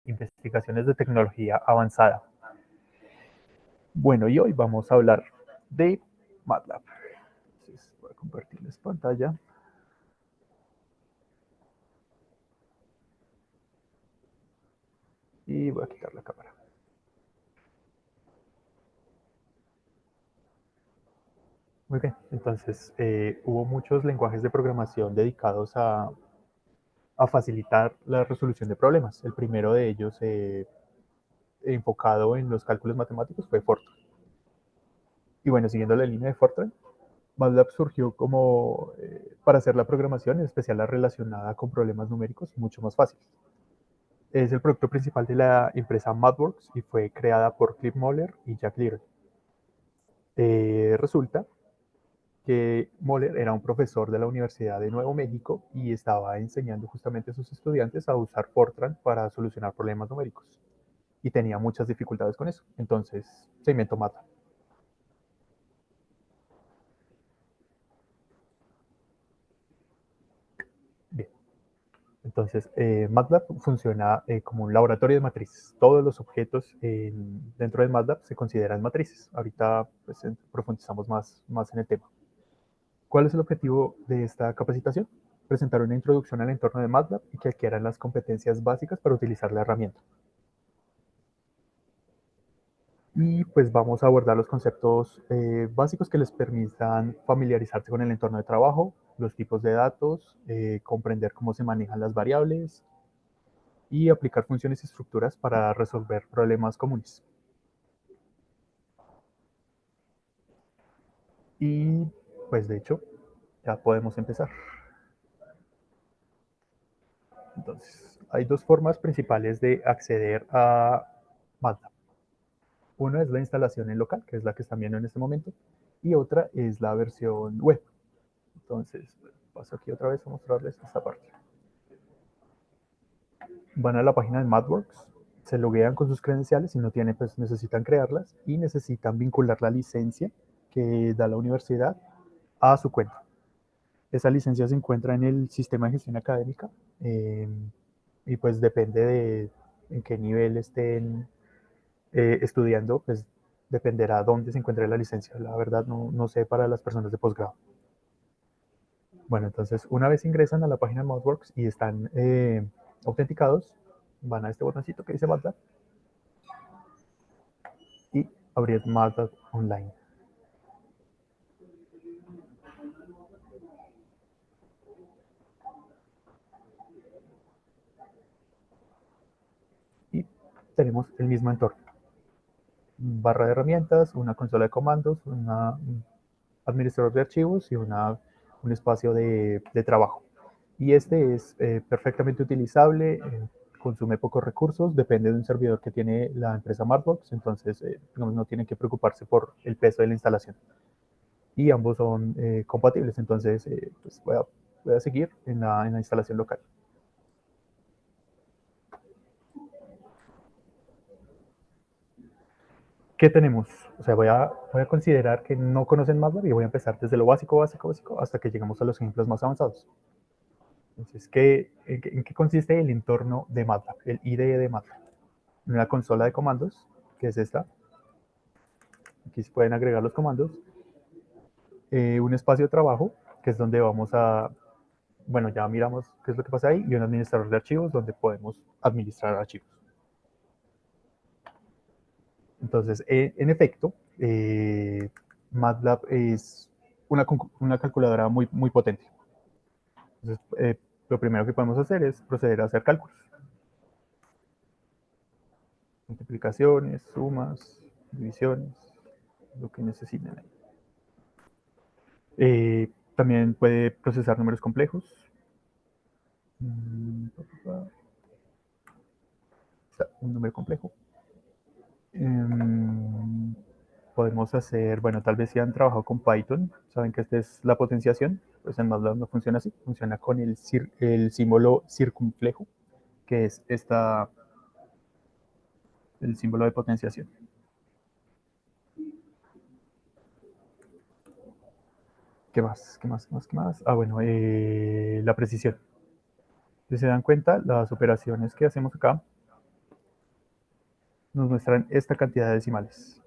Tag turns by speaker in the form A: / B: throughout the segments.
A: investigaciones de tecnología avanzada. Bueno, y hoy vamos a hablar de MATLAB. Entonces, voy a compartirles pantalla. Y voy a quitar la cámara. Muy bien, entonces hubo muchos lenguajes de programación dedicados a facilitar la resolución de problemas. El primero de ellos, enfocado en los cálculos matemáticos, fue Fortran. Y bueno, siguiendo la línea de Fortran, MATLAB surgió como para hacer la programación, en especial la relacionada con problemas numéricos, mucho más fácil. Es el producto principal de la empresa MathWorks y fue creada por Cliff Moller y Jack Little. Resulta que Moller era un profesor de la Universidad de Nuevo México y estaba enseñando justamente a sus estudiantes a usar Fortran para solucionar problemas numéricos. Y tenía muchas dificultades con eso. Entonces se inventó MATLAB. Bien. Entonces, MATLAB funciona como un laboratorio de matrices. Todos los objetos dentro de MATLAB se consideran matrices. Ahorita pues, profundizamos más en el tema. ¿Cuál es el objetivo de esta capacitación? Presentar una introducción al entorno de MATLAB y que adquieran las competencias básicas para utilizar la herramienta. Y pues vamos a abordar los conceptos básicos que les permitan familiarizarse con el entorno de trabajo, los tipos de datos, comprender cómo se manejan las variables y aplicar funciones y estructuras para resolver problemas comunes. Y pues de hecho ya podemos empezar. Entonces, hay dos formas principales de acceder a MATLAB. Una es la instalación en local, que es la que están viendo en este momento, y otra es la versión web. Entonces, paso aquí otra vez a mostrarles esta parte. Van a la página de MathWorks, se loguean con sus credenciales, si no tienen, pues necesitan crearlas y necesitan vincular la licencia que da la universidad a su cuenta. Esa licencia se encuentra en el sistema de gestión académica y pues depende de en qué nivel estén estudiando, pues dependerá dónde se encuentre la licencia. La verdad no sé para las personas de posgrado. Bueno, entonces una vez ingresan a la página de MathWorks y están autenticados, van a este botoncito que dice MATLAB y abrir MATLAB Online. Y tenemos el mismo entorno. Barra de herramientas, una consola de comandos, un administrador de archivos y un espacio de trabajo. Y este es perfectamente utilizable, consume pocos recursos, depende de un servidor que tiene la empresa MathWorks, entonces digamos, no tienen que preocuparse por el peso de la instalación. Y ambos son compatibles, entonces pues voy a seguir en la instalación local. ¿Qué tenemos? O sea, voy a considerar que no conocen MATLAB y voy a empezar desde lo básico, básico, básico, hasta que llegamos a los ejemplos más avanzados. Entonces, en qué consiste el entorno de MATLAB, el IDE de MATLAB? Una consola de comandos, que es esta. Aquí se pueden agregar los comandos. Un espacio de trabajo, que es donde vamos a, bueno, ya miramos qué es lo que pasa ahí, y un administrador de archivos, donde podemos administrar archivos. Entonces, en efecto, MATLAB es una calculadora muy potente. Entonces, lo primero que podemos hacer es proceder a hacer cálculos. Multiplicaciones, sumas, divisiones, lo que necesiten. También puede procesar números complejos. Un número complejo. Podemos hacer, bueno, tal vez si han trabajado con Python, saben que esta es la potenciación, pues en MATLAB no funciona así, funciona con el símbolo circunflejo, que es el símbolo de potenciación. ¿Qué más? ¿Qué más? ¿Qué más? ¿Qué más? Ah, bueno, la precisión. Si se dan cuenta, las operaciones que hacemos acá nos muestran esta cantidad de decimales.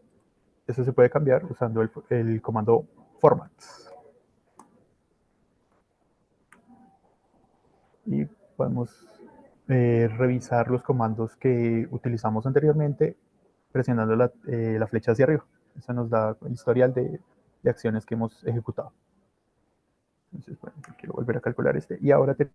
A: Eso se puede cambiar usando el comando format. Y podemos revisar los comandos que utilizamos anteriormente presionando la flecha hacia arriba. Eso nos da el historial de acciones que hemos ejecutado. Entonces, bueno, quiero volver a calcular este. Y ahora
B: ¿Qué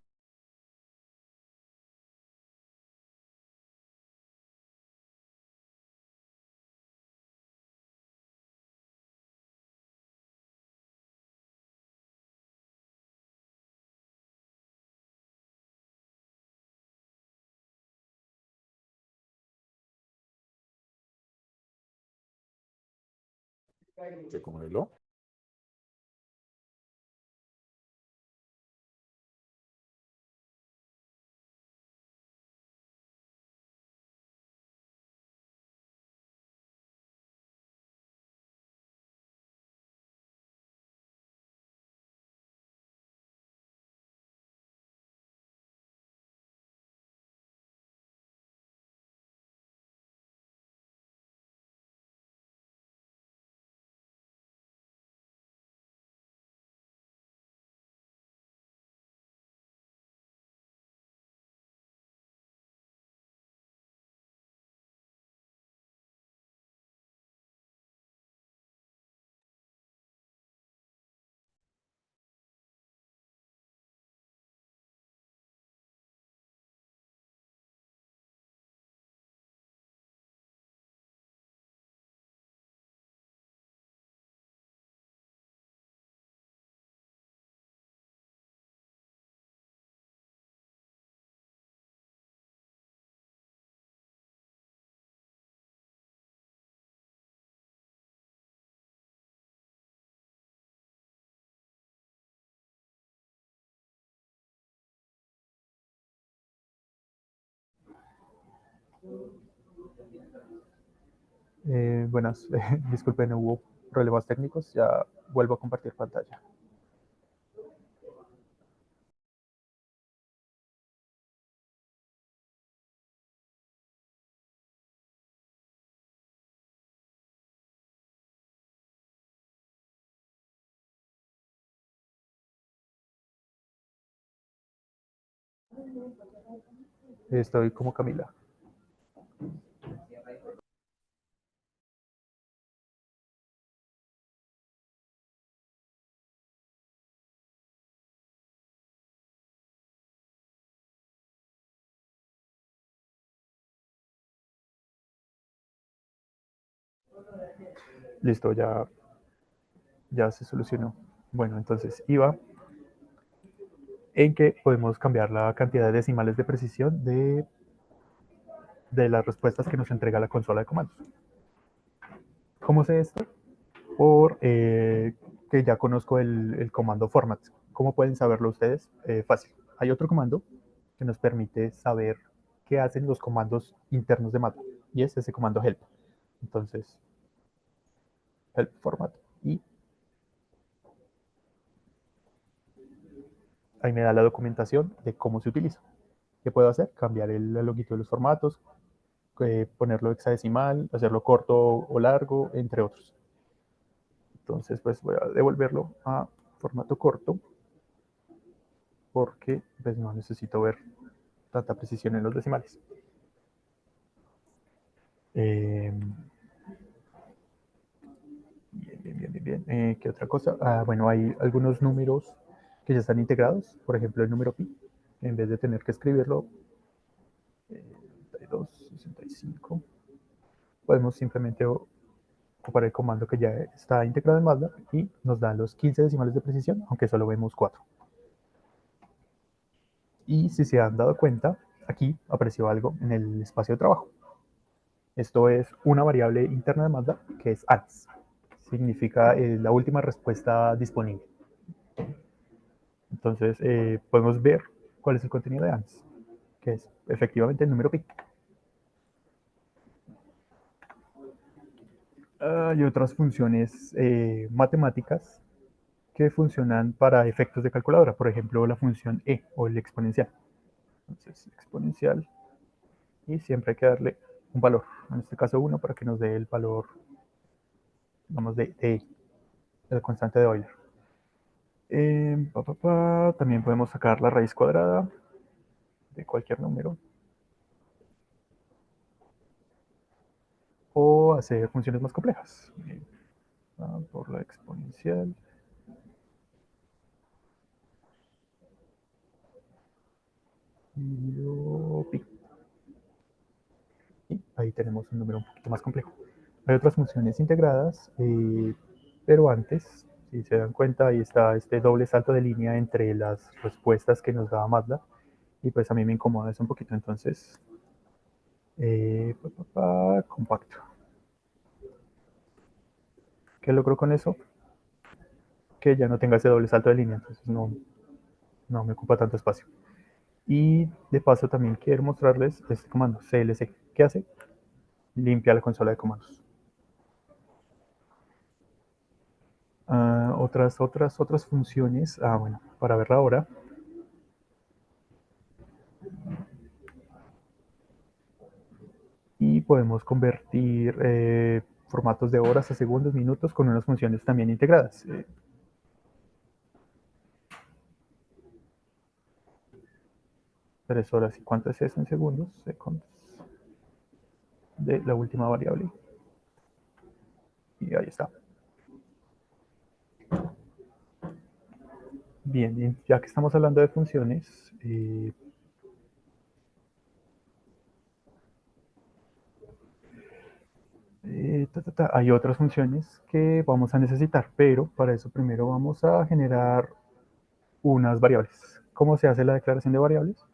B: modelo?
A: buenas, disculpen, hubo problemas técnicos. Ya vuelvo a compartir pantalla. Estoy como Camila. Listo, ya se solucionó. Bueno, entonces iba en que podemos cambiar la cantidad de decimales de precisión de las respuestas que nos entrega la consola de comandos. ¿Cómo sé esto? Por que ya conozco el comando format. ¿Cómo pueden saberlo ustedes? Fácil. Hay otro comando que nos permite saber qué hacen los comandos internos de MATLAB y es ese comando help. Entonces, help format y ahí me da la documentación de cómo se utiliza. ¿Qué puedo hacer? Cambiar la longitud de los formatos, ponerlo hexadecimal, hacerlo corto o largo, entre otros. Entonces, pues voy a devolverlo a formato corto porque pues, no necesito ver tanta precisión en los decimales. Bien. ¿Qué otra cosa? Bueno, hay algunos números que ya están integrados. Por ejemplo, el número pi. En vez de tener que escribirlo, 32, 65, podemos simplemente ocupar el comando que ya está integrado en MATLAB y nos da los 15 decimales de precisión, aunque solo vemos 4. Y si se han dado cuenta, aquí apareció algo en el espacio de trabajo. Esto es una variable interna de MATLAB que es ANS. Significa la última respuesta disponible. Entonces podemos ver cuál es el contenido de ANS, que es efectivamente el número pi. Hay otras funciones matemáticas que funcionan para efectos de calculadora, por ejemplo la función e o el exponencial. Entonces exponencial y siempre hay que darle un valor, en este caso 1, para que nos dé el valor, digamos, de la constante de Euler. También podemos sacar la raíz cuadrada de cualquier número o hacer funciones más complejas por la exponencial. Pi. Y ahí tenemos un número un poquito más complejo. Hay otras funciones integradas, pero antes, si se dan cuenta, ahí está este doble salto de línea entre las respuestas que nos daba MATLAB, y pues a mí me incomoda eso un poquito, entonces, compacto. ¿Qué logro con eso? Que ya no tenga ese doble salto de línea, entonces no me ocupa tanto espacio. Y de paso también quiero mostrarles este comando, clc. ¿Qué hace? Limpia la consola de comandos. Otras funciones, bueno, para verla ahora. Y podemos convertir formatos de horas a segundos, minutos, con unas funciones también integradas. 3 horas, ¿y cuánto es eso en segundos? Segundos de la última variable. Y ahí está. Bien, ya que estamos hablando de funciones, hay otras funciones que vamos a necesitar, pero para eso primero vamos a generar unas variables. ¿Cómo se hace la declaración de variables?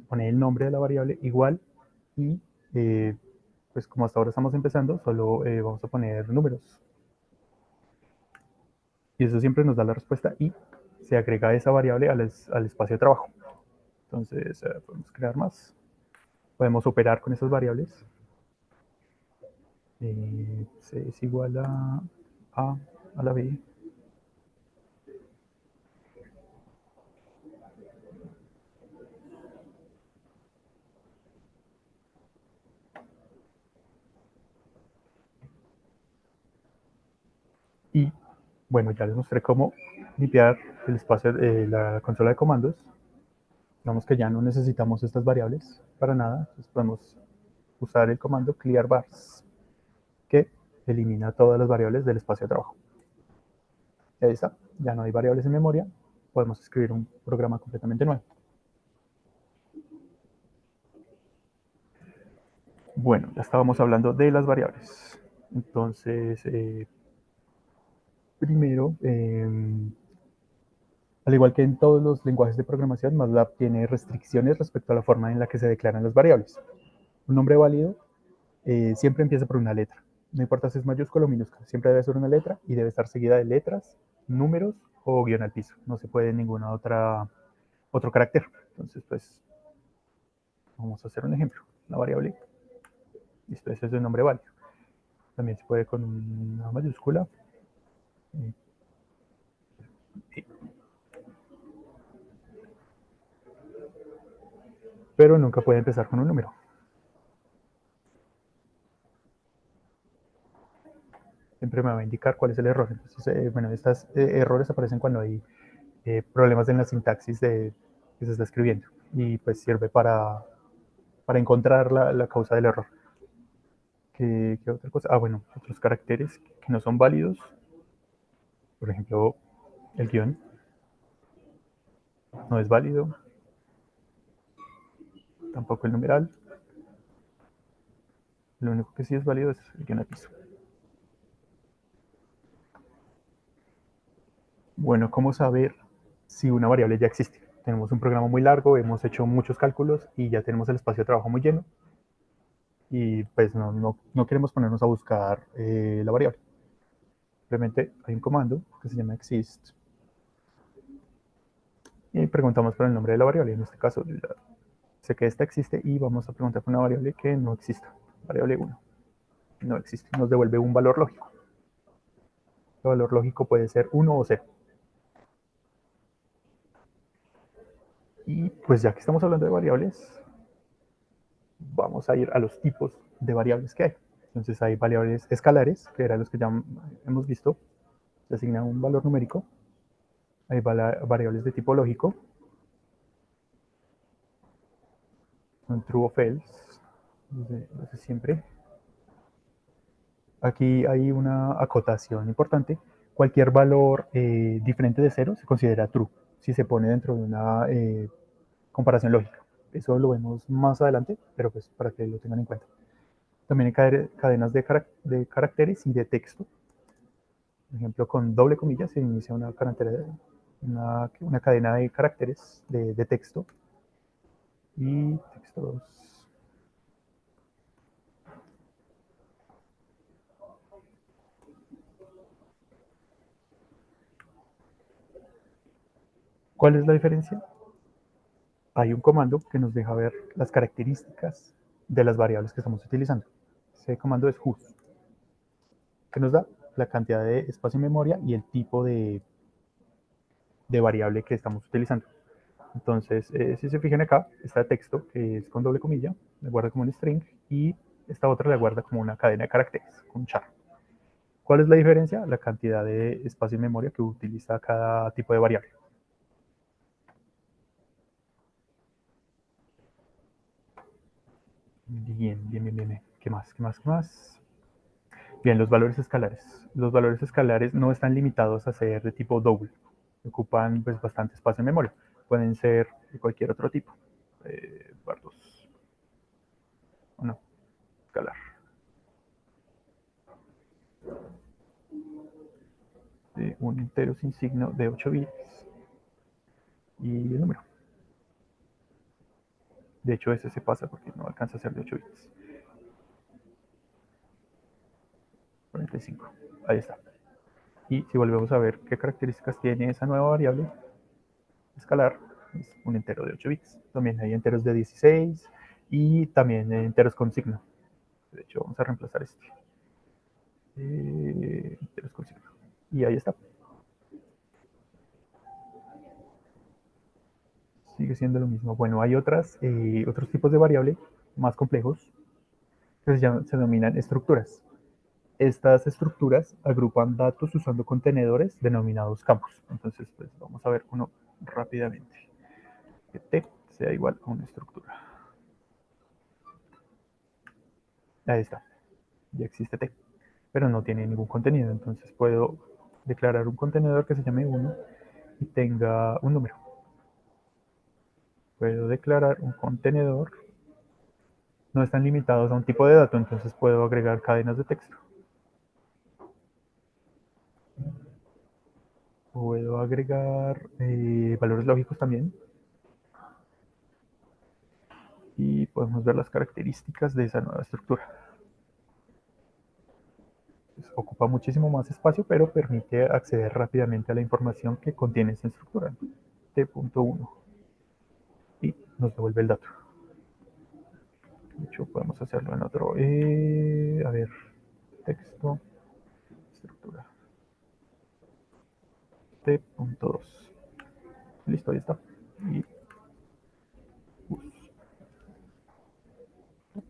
A: Poner el nombre de la variable igual y pues como hasta ahora estamos empezando, solo vamos a poner números. Y eso siempre nos da la respuesta y se agrega esa variable al espacio de trabajo. Entonces podemos crear más. Podemos operar con esas variables. C es igual a la B. Y bueno, ya les mostré cómo limpiar el espacio de la consola de comandos. Digamos que ya no necesitamos estas variables para nada. Entonces podemos usar el comando clear bars, que elimina todas las variables del espacio de trabajo. Y ahí está, ya no hay variables en memoria, podemos escribir un programa completamente nuevo. Bueno, ya estábamos hablando de las variables. Entonces, primero, al igual que en todos los lenguajes de programación, MATLAB tiene restricciones respecto a la forma en la que se declaran las variables. Un nombre válido siempre empieza por una letra. No importa si es mayúscula o minúscula, siempre debe ser una letra y debe estar seguida de letras, números o guión al piso. No se puede ninguna otro carácter. Entonces, pues, vamos a hacer un ejemplo. La variable, esto es el nombre válido. También se puede con una mayúscula. Pero nunca puede empezar con un número. Siempre me va a indicar cuál es el error. Entonces, bueno, estos errores aparecen cuando hay problemas en la sintaxis que se está escribiendo. Y pues sirve para encontrar la causa del error. ¿Qué otra cosa? Bueno, otros caracteres que no son válidos. Por ejemplo, el guión no es válido. Tampoco el numeral. Lo único que sí es válido es el guión al piso. Bueno, ¿cómo saber si una variable ya existe? Tenemos un programa muy largo, hemos hecho muchos cálculos y ya tenemos el espacio de trabajo muy lleno. Y pues no queremos ponernos a buscar la variable. Simplemente hay un comando que se llama exist y preguntamos por el nombre de la variable. En este caso, sé que esta existe y vamos a preguntar por una variable que no exista. Variable 1. No existe. Nos devuelve un valor lógico. El valor lógico puede ser 1 o 0. Y pues ya que estamos hablando de variables, vamos a ir a los tipos de variables que hay. Entonces hay variables escalares, que eran los que ya hemos visto, se asigna un valor numérico. Hay variables de tipo lógico, son true o false, desde siempre. Aquí hay una acotación importante. Cualquier valor diferente de 0 se considera true si se pone dentro de una comparación lógica. Eso lo vemos más adelante, pero pues para que lo tengan en cuenta. También hay cadenas de caracteres y de texto. Por ejemplo, con doble comilla se inicia una cadena de caracteres de texto y texto 2. ¿Cuál es la diferencia? Hay un comando que nos deja ver las características de las variables que estamos utilizando. Ese comando es whos, que nos da la cantidad de espacio en memoria y el tipo de variable que estamos utilizando. Entonces, si se fijan acá, está texto, que es con doble comilla, la guarda como un string, y esta otra la guarda como una cadena de caracteres, con char. ¿Cuál es la diferencia? La cantidad de espacio en memoria que utiliza cada tipo de variable. Bien, bien, bien, bien. ¿Qué más? ¿Qué más? ¿Qué más? Bien, los valores escalares. Los valores escalares no están limitados a ser de tipo double. Ocupan pues, bastante espacio en memoria. Pueden ser de cualquier otro tipo. Bardos. O no, escalar. De un entero sin signo de 8 bits y el número. De hecho, ese se pasa porque no alcanza a ser de 8 bits. 45. Ahí está. Y si volvemos a ver qué características tiene esa nueva variable escalar, es un entero de 8 bits. También hay enteros de 16 y también enteros con signo. De hecho, vamos a reemplazar este. Enteros con signo. Y ahí está. Sigue siendo lo mismo. Bueno, hay otros tipos de variable más complejos que se denominan estructuras. Estas estructuras agrupan datos usando contenedores denominados campos. Entonces, pues vamos a ver uno rápidamente. Que T sea igual a una estructura. Ahí está. Ya existe T, pero no tiene ningún contenido. Entonces puedo declarar un contenedor que se llame 1 y tenga un número. Puedo declarar un contenedor. No están limitados a un tipo de dato, entonces puedo agregar cadenas de texto. Puedo agregar valores lógicos también. Y podemos ver las características de esa nueva estructura. Pues, ocupa muchísimo más espacio, pero permite acceder rápidamente a la información que contiene esa estructura. T.1 y nos devuelve el dato. De hecho, podemos hacerlo en otro. A ver, texto, estructura. T.2. Listo, ahí está. Y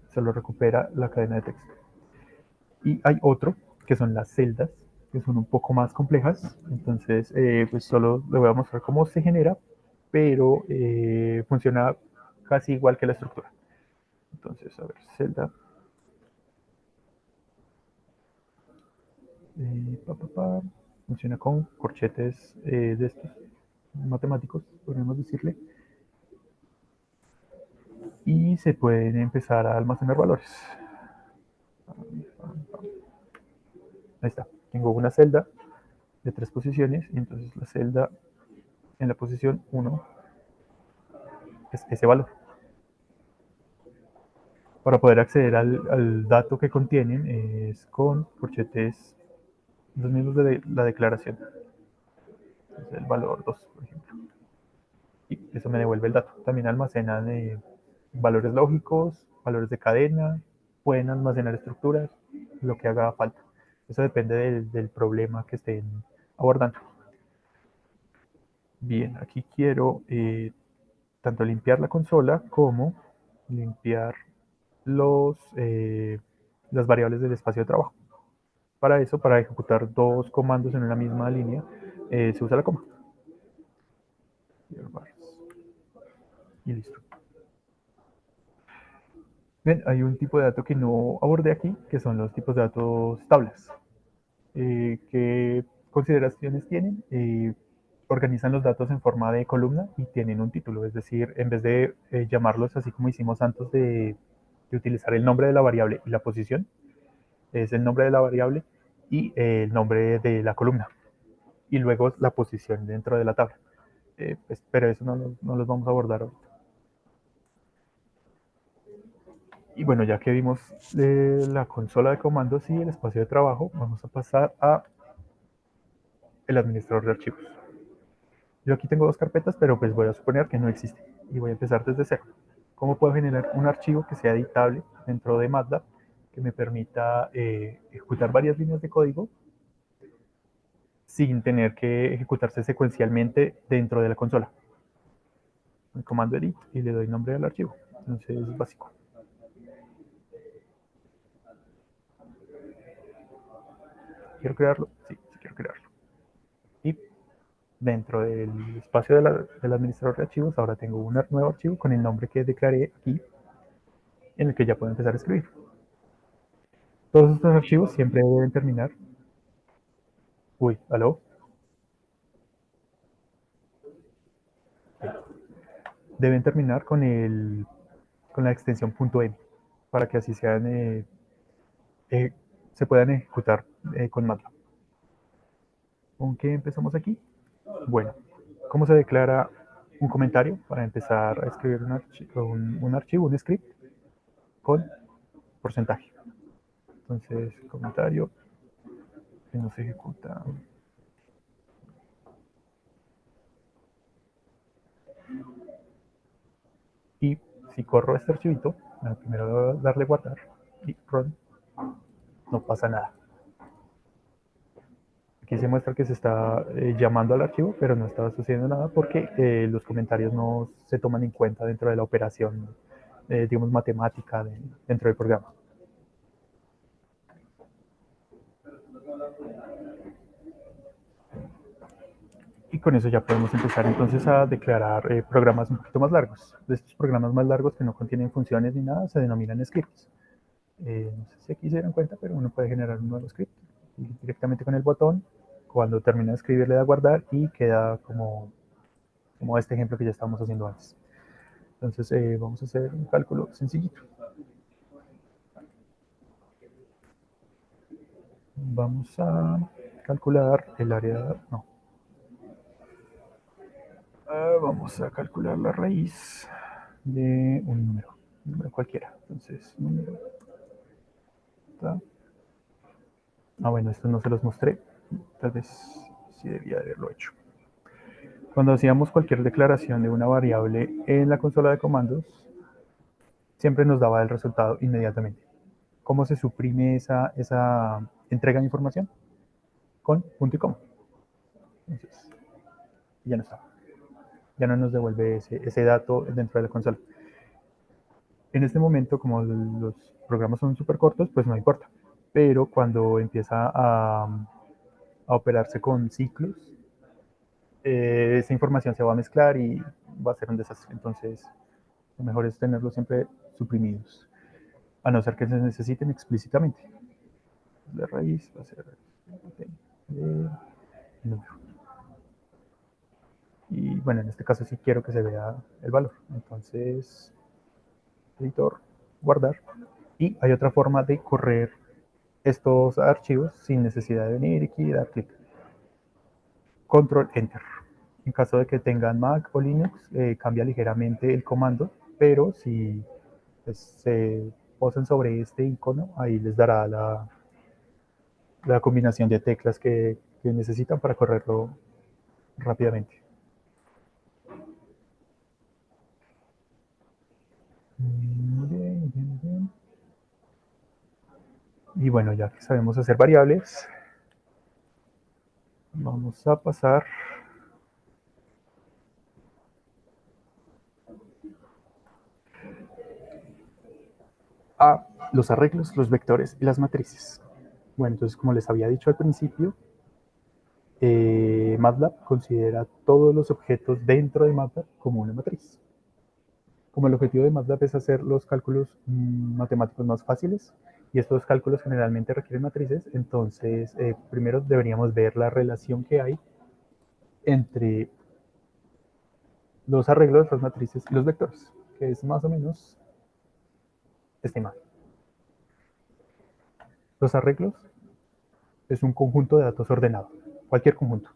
A: se lo recupera la cadena de texto. Y hay otro, que son las celdas, que son un poco más complejas. Entonces, pues solo le voy a mostrar cómo se genera, pero funciona casi igual que la estructura. Entonces, a ver, celda. Funciona con corchetes de estos matemáticos, podríamos decirle. Y se pueden empezar a almacenar valores. Ahí está. Tengo una celda de 3 posiciones, y entonces la celda en la posición 1 es ese valor. Para poder acceder al dato que contienen es con corchetes los mismos de la declaración. Es el valor 2, por ejemplo. Y eso me devuelve el dato. También almacenan valores lógicos, valores de cadena, pueden almacenar estructuras, lo que haga falta. Eso depende del problema que estén abordando. Bien, aquí quiero tanto limpiar la consola como limpiar las variables del espacio de trabajo. Para eso, para ejecutar dos comandos en una misma línea, se usa la coma. Y listo. Bien, hay un tipo de dato que no abordé aquí, que son los tipos de datos tablas. ¿Qué consideraciones tienen? Organizan los datos en forma de columna y tienen un título, es decir, en vez de llamarlos así como hicimos antes de utilizar el nombre de la variable y la posición, es el nombre de la variable y el nombre de la columna y luego la posición dentro de la tabla. Pues, pero eso no los vamos a abordar hoy. Y bueno, ya que vimos la consola de comandos y el espacio de trabajo, vamos a pasar a el administrador de archivos. Yo aquí tengo dos carpetas, pero pues voy a suponer que no existen y voy a empezar desde cero. ¿Cómo puedo generar un archivo que sea editable dentro de MATLAB que me permita ejecutar varias líneas de código sin tener que ejecutarse secuencialmente dentro de la consola? El comando edit y le doy nombre al archivo. Entonces es básico. ¿Quiero crearlo? Sí, sí quiero crearlo. Y dentro del espacio del administrador de archivos, ahora tengo un nuevo archivo con el nombre que declaré aquí, en el que ya puedo empezar a escribir. Todos estos archivos siempre deben terminar. Uy, ¿aló? Deben terminar con la extensión .m para que así eh, se puedan ejecutar con MATLAB. ¿Con qué empezamos aquí? Bueno, ¿cómo se declara un comentario para empezar a escribir un archivo, un script con porcentaje? Entonces, comentario que no se ejecuta. Y si corro este archivito, primero darle guardar y run, no pasa nada. Aquí se muestra que se está llamando al archivo, pero no está sucediendo nada porque los comentarios no se toman en cuenta dentro de la operación, digamos, matemática dentro del programa. Y con eso ya podemos empezar entonces a declarar programas un poquito más largos. De estos programas más largos que no contienen funciones ni nada se denominan scripts. No sé si aquí se dieron cuenta, pero uno puede generar un nuevo script directamente con el botón. Cuando termina de escribir le da guardar y queda como este ejemplo que ya estábamos haciendo antes. Entonces vamos a hacer un cálculo sencillito. Vamos a calcular el área, no, vamos a calcular la raíz de un número cualquiera. Entonces, número, bueno, esto no se los mostré, tal vez sí debía haberlo hecho. Cuando hacíamos cualquier declaración de una variable en la consola de comandos, siempre nos daba el resultado inmediatamente. ¿Cómo se suprime esa entrega de información? Con punto y coma. Entonces, ya no está. Ya no nos devuelve ese dato dentro de la consola. En este momento, como los programas son súper cortos, pues no importa. Pero cuando empieza a operarse con ciclos, esa información se va a mezclar y va a ser un desastre. Entonces, lo mejor es tenerlos siempre suprimidos, a no ser que se necesiten explícitamente. La raíz va a ser el número. Y bueno, en este caso sí quiero que se vea el valor. Entonces, editor, guardar. Y hay otra forma de correr estos archivos sin necesidad de venir aquí y dar clic. Control Enter. En caso de que tengan Mac o Linux, cambia ligeramente el comando, pero si pues, se posan sobre este icono, ahí les dará la combinación de teclas que necesitan para correrlo rápidamente. Muy bien, muy bien, muy bien. Y bueno, ya que sabemos hacer variables, vamos a pasar a los arreglos, los vectores y las matrices. Bueno, entonces como les había dicho al principio, MATLAB considera todos los objetos dentro de MATLAB como una matriz. Como el objetivo de MATLAB es hacer los cálculos matemáticos más fáciles, y estos cálculos generalmente requieren matrices, entonces primero deberíamos ver la relación que hay entre los arreglos, las matrices y los vectores, que es más o menos estimado. Los arreglos es un conjunto de datos ordenado, cualquier conjunto.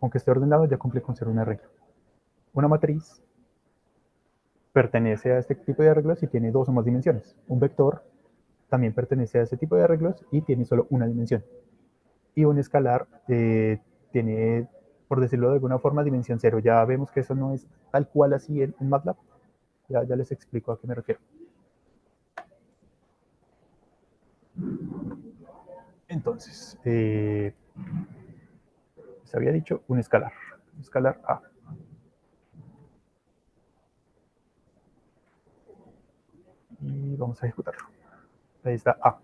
A: Aunque esté ordenado, ya cumple con ser un arreglo. Una matriz pertenece a este tipo de arreglos y tiene dos o más dimensiones. Un vector también pertenece a ese tipo de arreglos y tiene solo una dimensión. Y un escalar tiene, por decirlo de alguna forma, dimensión cero. Ya vemos que eso no es tal cual así en MATLAB. Ya les explico a qué me refiero. Entonces, les había dicho un escalar A. Y vamos a ejecutarlo. Ahí está A.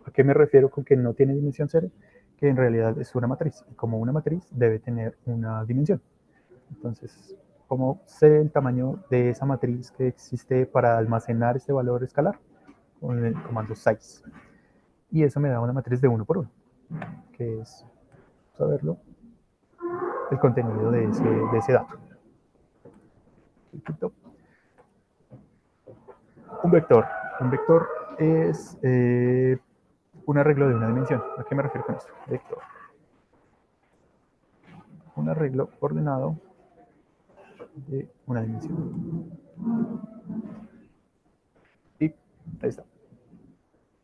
A: ¿A qué me refiero con que no tiene dimensión cero? Que en realidad es una matriz. Y como una matriz debe tener una dimensión. Entonces, ¿cómo sé el tamaño de esa matriz que existe para almacenar este valor escalar? Con el comando size. Y eso me da una matriz de 1 por 1, que es, saberlo, el contenido de ese dato. Un vector. Un vector es un arreglo de una dimensión. ¿A qué me refiero con esto? Vector. Un arreglo ordenado de una dimensión. Y ahí está.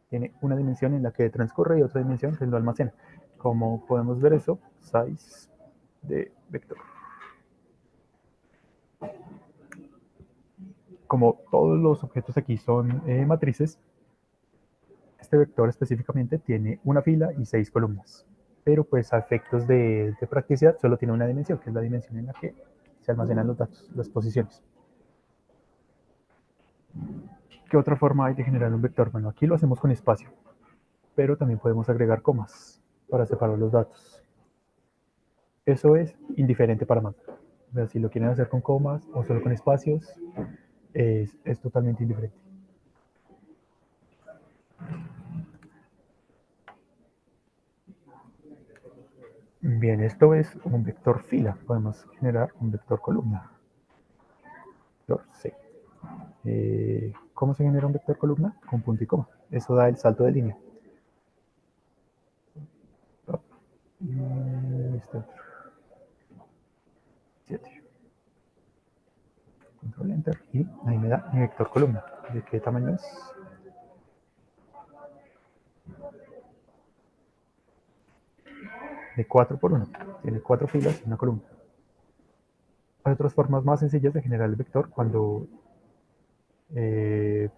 A: Tiene una dimensión en la que transcurre y otra dimensión que lo almacena. Como podemos ver eso, size de vector. Como todos los objetos aquí son matrices, este vector específicamente tiene una fila y 6 columnas. Pero pues a efectos de practicidad solo tiene una dimensión, que es la dimensión en la que se almacenan los datos, las posiciones. ¿Qué otra forma hay de generar un vector? Bueno, aquí lo hacemos con espacio, pero también podemos agregar comas para separar los datos. Eso es indiferente para MATLAB. O sea, si lo quieren hacer con comas o solo con espacios, es totalmente indiferente. Bien, esto es un vector fila. Podemos generar un vector columna. Vector C. ¿Cómo se genera un vector columna? Con punto y coma. Eso da el salto de línea. Listo. 7. Control Enter. Y ahí me da mi vector columna. ¿De qué tamaño es? De 4 por 1. Tiene 4 filas y una columna. Hay otras formas más sencillas de generar el vector cuando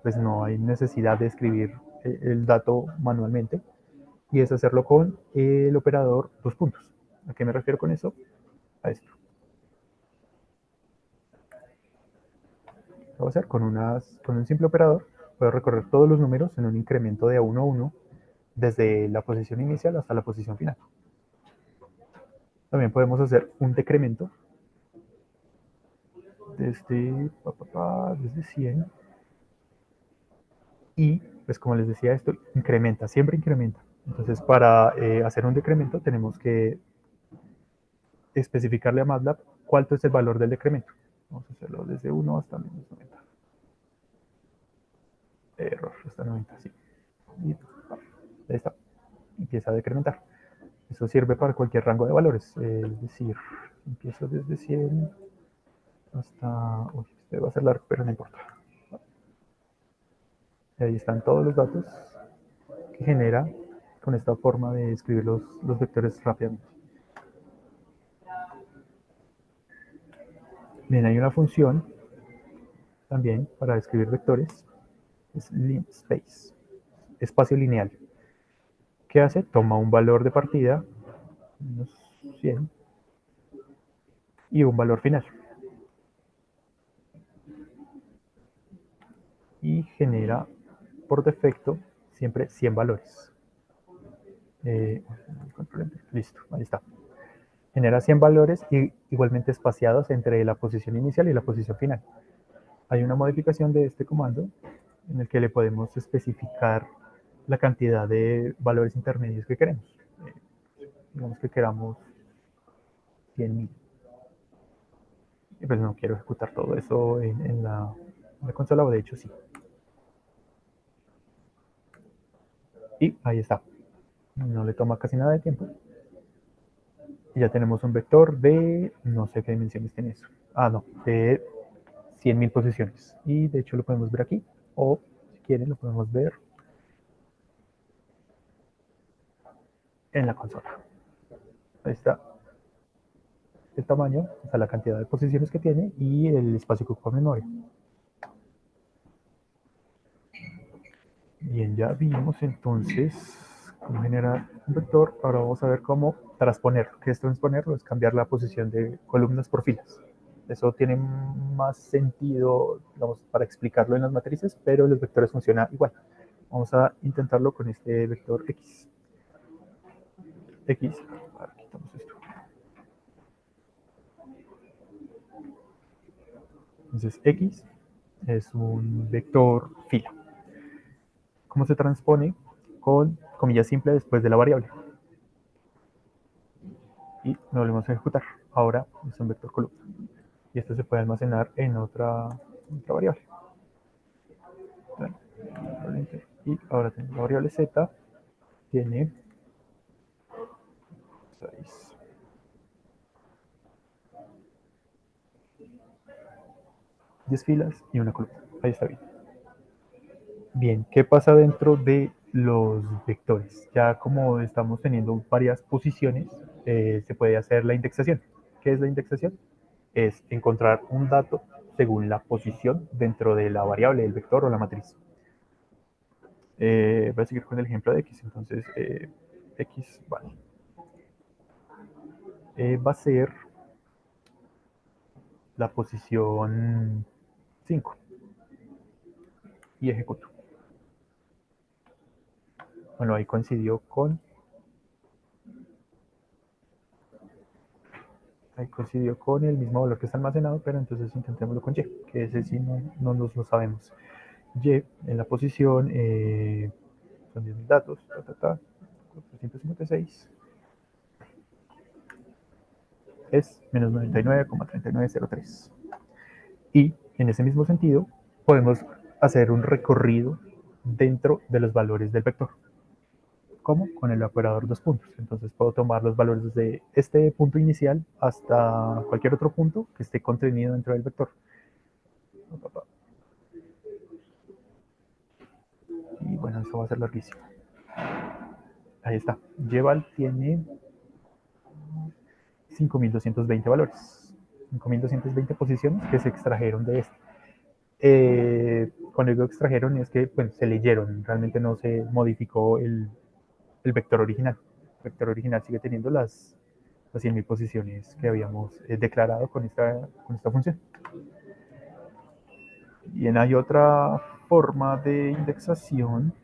A: pues no hay necesidad de escribir el dato manualmente, y es hacerlo con el operador dos puntos. ¿A qué me refiero con eso? A esto. Lo voy a hacer con un simple operador. Puedo recorrer todos los números en un incremento de 1 a 1 desde la posición inicial hasta la posición final. También podemos hacer un decremento desde 100, y pues como les decía, esto incrementa, siempre incrementa. Entonces para hacer un decremento tenemos que especificarle a MATLAB cuánto es el valor del decremento. Vamos a hacerlo desde 1 hasta menos 90. Error, hasta 90, sí. Y ahí está, empieza a decrementar. Eso sirve para cualquier rango de valores, es decir, empiezo desde 100 hasta... Uy, este va a ser largo, pero no importa. Y ahí están todos los datos que genera con esta forma de escribir los vectores rápidamente. Bien, hay una función también para escribir vectores, es linspace, espacio lineal. ¿Qué hace? Toma un valor de partida, menos 100, y un valor final. Y genera por defecto siempre 100 valores. Listo, ahí está. Genera 100 valores igualmente espaciados entre la posición inicial y la posición final. Hay una modificación de este comando en el que le podemos especificar la cantidad de valores intermedios que queremos. Digamos que queramos 100.000. Y pues no quiero ejecutar todo eso en la consola, o de hecho sí. Y ahí está. No le toma casi nada de tiempo. Y ya tenemos un vector de, no sé qué dimensiones tiene eso. Ah, no, de 100.000 posiciones. Y de hecho lo podemos ver aquí. O si quieren lo podemos ver en la consola. Ahí está el tamaño, o sea, la cantidad de posiciones que tiene y el espacio que ocupa memoria. Bien, ya vimos entonces cómo generar un vector. Ahora vamos a ver cómo transponerlo. ¿Qué es transponerlo? Es cambiar la posición de columnas por filas. Eso tiene más sentido, digamos, para explicarlo en las matrices, pero en los vectores funciona igual. Vamos a intentarlo con este vector X. X, ahora quitamos esto. Entonces X es un vector fila. ¿Cómo se transpone? Con comilla simple después de la variable. Y lo volvemos a ejecutar. Ahora es un vector columna. Y esto se puede almacenar en otra variable. Y ahora tenemos la variable z, tiene 6. 10 filas y una columna. Ahí está bien. Bien, ¿qué pasa dentro de los vectores? Ya como estamos teniendo varias posiciones, se puede hacer la indexación. ¿Qué es la indexación? Es encontrar un dato según la posición dentro de la variable, el vector o la matriz. Voy a seguir con el ejemplo de x. Entonces, x vale. Va a ser la posición 5 y ejecuto. Bueno, ahí coincidió con el mismo valor que está almacenado, pero entonces intentémoslo con y, que ese sí no nos lo sabemos. Y en la posición son 10.000 datos, 456 es menos 99,3903. Y en ese mismo sentido, podemos hacer un recorrido dentro de los valores del vector. ¿Cómo? Con el operador dos puntos. Entonces puedo tomar los valores desde este punto inicial hasta cualquier otro punto que esté contenido dentro del vector. Y bueno, eso va a ser larguísimo. Ahí está. Yeval tiene 5.220 valores. 5.220 posiciones que se extrajeron de este. Cuando digo extrajeron es que pues, se leyeron, realmente no se modificó el vector original. El vector original sigue teniendo las 100.000 posiciones que habíamos declarado con esta función. Bien, hay otra forma de indexación,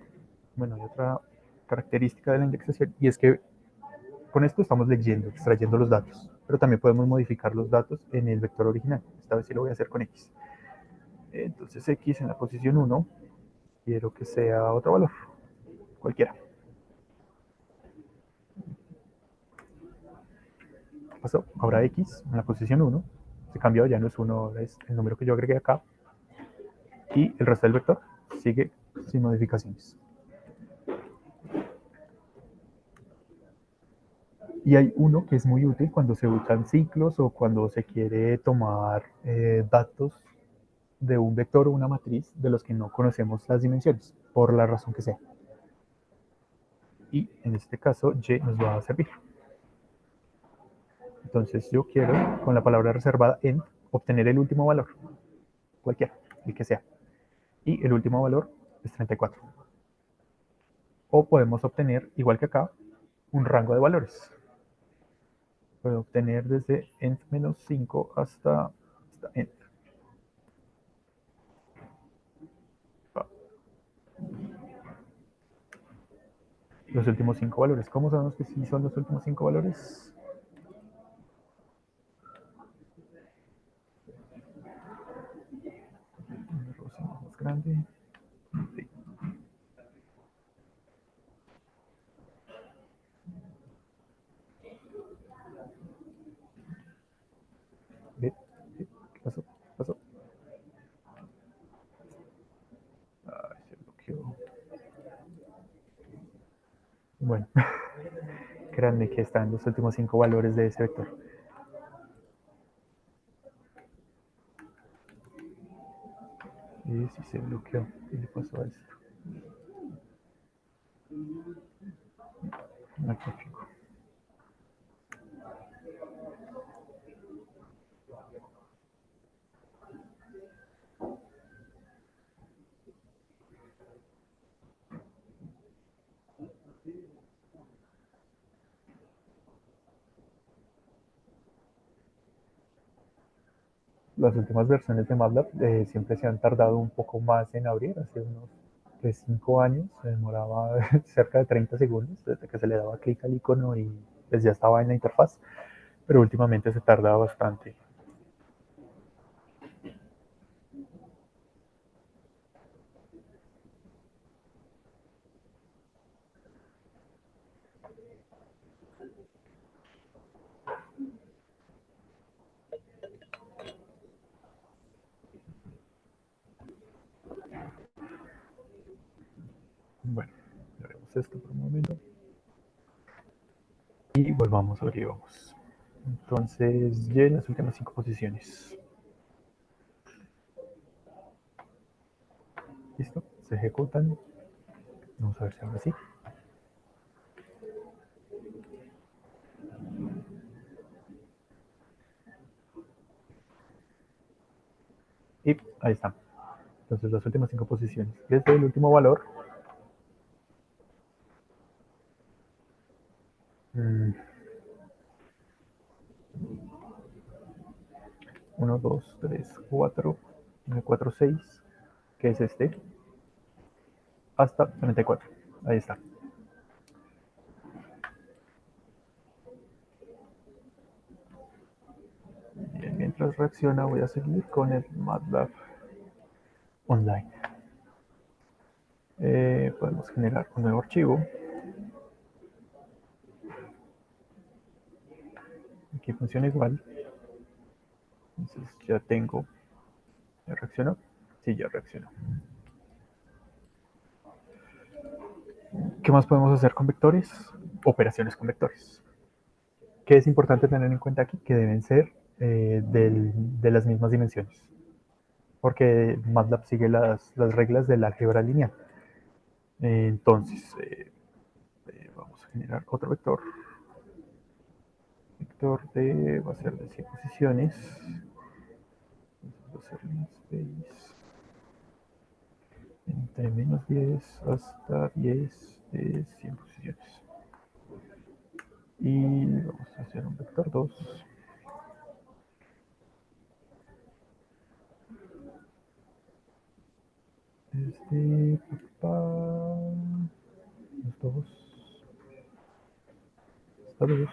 A: bueno, hay otra característica de la indexación, y es que con esto estamos leyendo, extrayendo los datos, pero también podemos modificar los datos en el vector original. Esta vez sí lo voy a hacer con X. Entonces X en la posición 1, quiero que sea otro valor, cualquiera. ¿Qué pasó? Ahora X en la posición 1, se cambió, ya no es 1, es el número que yo agregué acá, y el resto del vector sigue sin modificaciones. Y hay uno que es muy útil cuando se usan ciclos o cuando se quiere tomar datos de un vector o una matriz de los que no conocemos las dimensiones, por la razón que sea. Y en este caso, y nos va a servir. Entonces yo quiero, con la palabra reservada en, obtener el último valor, cualquiera, el que sea. Y el último valor es 34. O podemos obtener, igual que acá, un rango de valores. Puedo obtener desde ent menos 5 hasta ent. los últimos 5 valores. ¿Cómo sabemos que sí son los últimos 5 valores? Más grande. Sí. ¿Qué pasó? ¿Qué pasó? Ay, se bloqueó. Bueno, créanme que están los últimos 5 valores de ese vector. Y si se bloqueó, ¿qué le pasó a esto? Magnífico. Las últimas versiones de MATLAB siempre se han tardado un poco más en abrir. Hace unos 5 años se demoraba cerca de 30 segundos desde que se le daba clic al icono y pues ya estaba en la interfaz, pero últimamente se tarda bastante. Bueno, veremos esto por un momento y volvamos a abrir, vamos. Entonces, ya en las últimas 5 posiciones. Listo, se ejecutan. Vamos a ver si ahora sí. Y ahí está. Entonces, las últimas 5 posiciones. Desde el último valor. 1, 2, 3, 4, 4, 6, que es este, hasta 34. Ahí está. Bien, mientras reacciona voy a seguir con el MATLAB online. Podemos generar un nuevo archivo. Aquí funciona igual. Entonces ya tengo. ¿Ya reaccionó? Sí, ya reaccionó. ¿Qué más podemos hacer con vectores? Operaciones con vectores. ¿Qué es importante tener en cuenta aquí? Que deben ser de las mismas dimensiones. Porque MATLAB sigue las reglas del álgebra lineal. Entonces, vamos a generar otro vector. Vector va a ser de 100 posiciones. Va a ser space entre menos 10 hasta 10 de 100 posiciones. Y vamos a hacer un vector 2. Este, los dos. Está 2.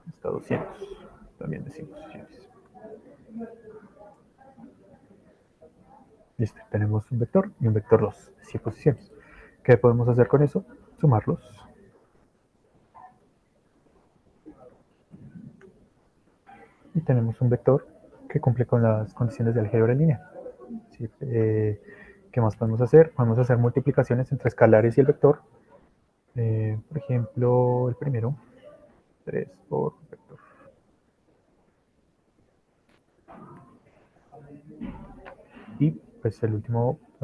A: Está 200. También de 100 posiciones. Listo, tenemos un vector y un vector 2 de 100 posiciones. ¿Qué podemos hacer con eso? Sumarlos. Y tenemos un vector que cumple con las condiciones de álgebra lineal. ¿Sí? ¿Qué más podemos hacer? Podemos hacer multiplicaciones entre escalares y el vector. Por ejemplo, el primero, 3 por vector. Y pues la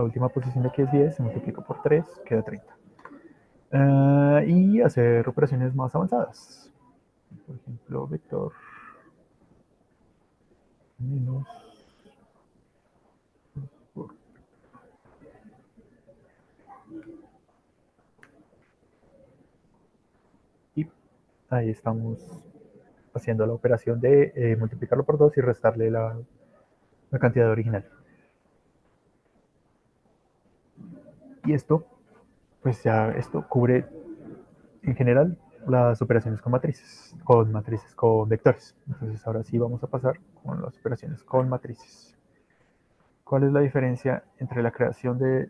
A: última posición de aquí es 10, se multiplica por 3, queda 30. Y hacer operaciones más avanzadas. Por ejemplo, vector menos por. Y ahí estamos haciendo la operación de multiplicarlo por 2 y restarle la cantidad original. Y esto pues ya esto cubre en general las operaciones con vectores. Entonces ahora sí vamos a pasar con las operaciones con matrices. ¿Cuál es la diferencia entre la creación de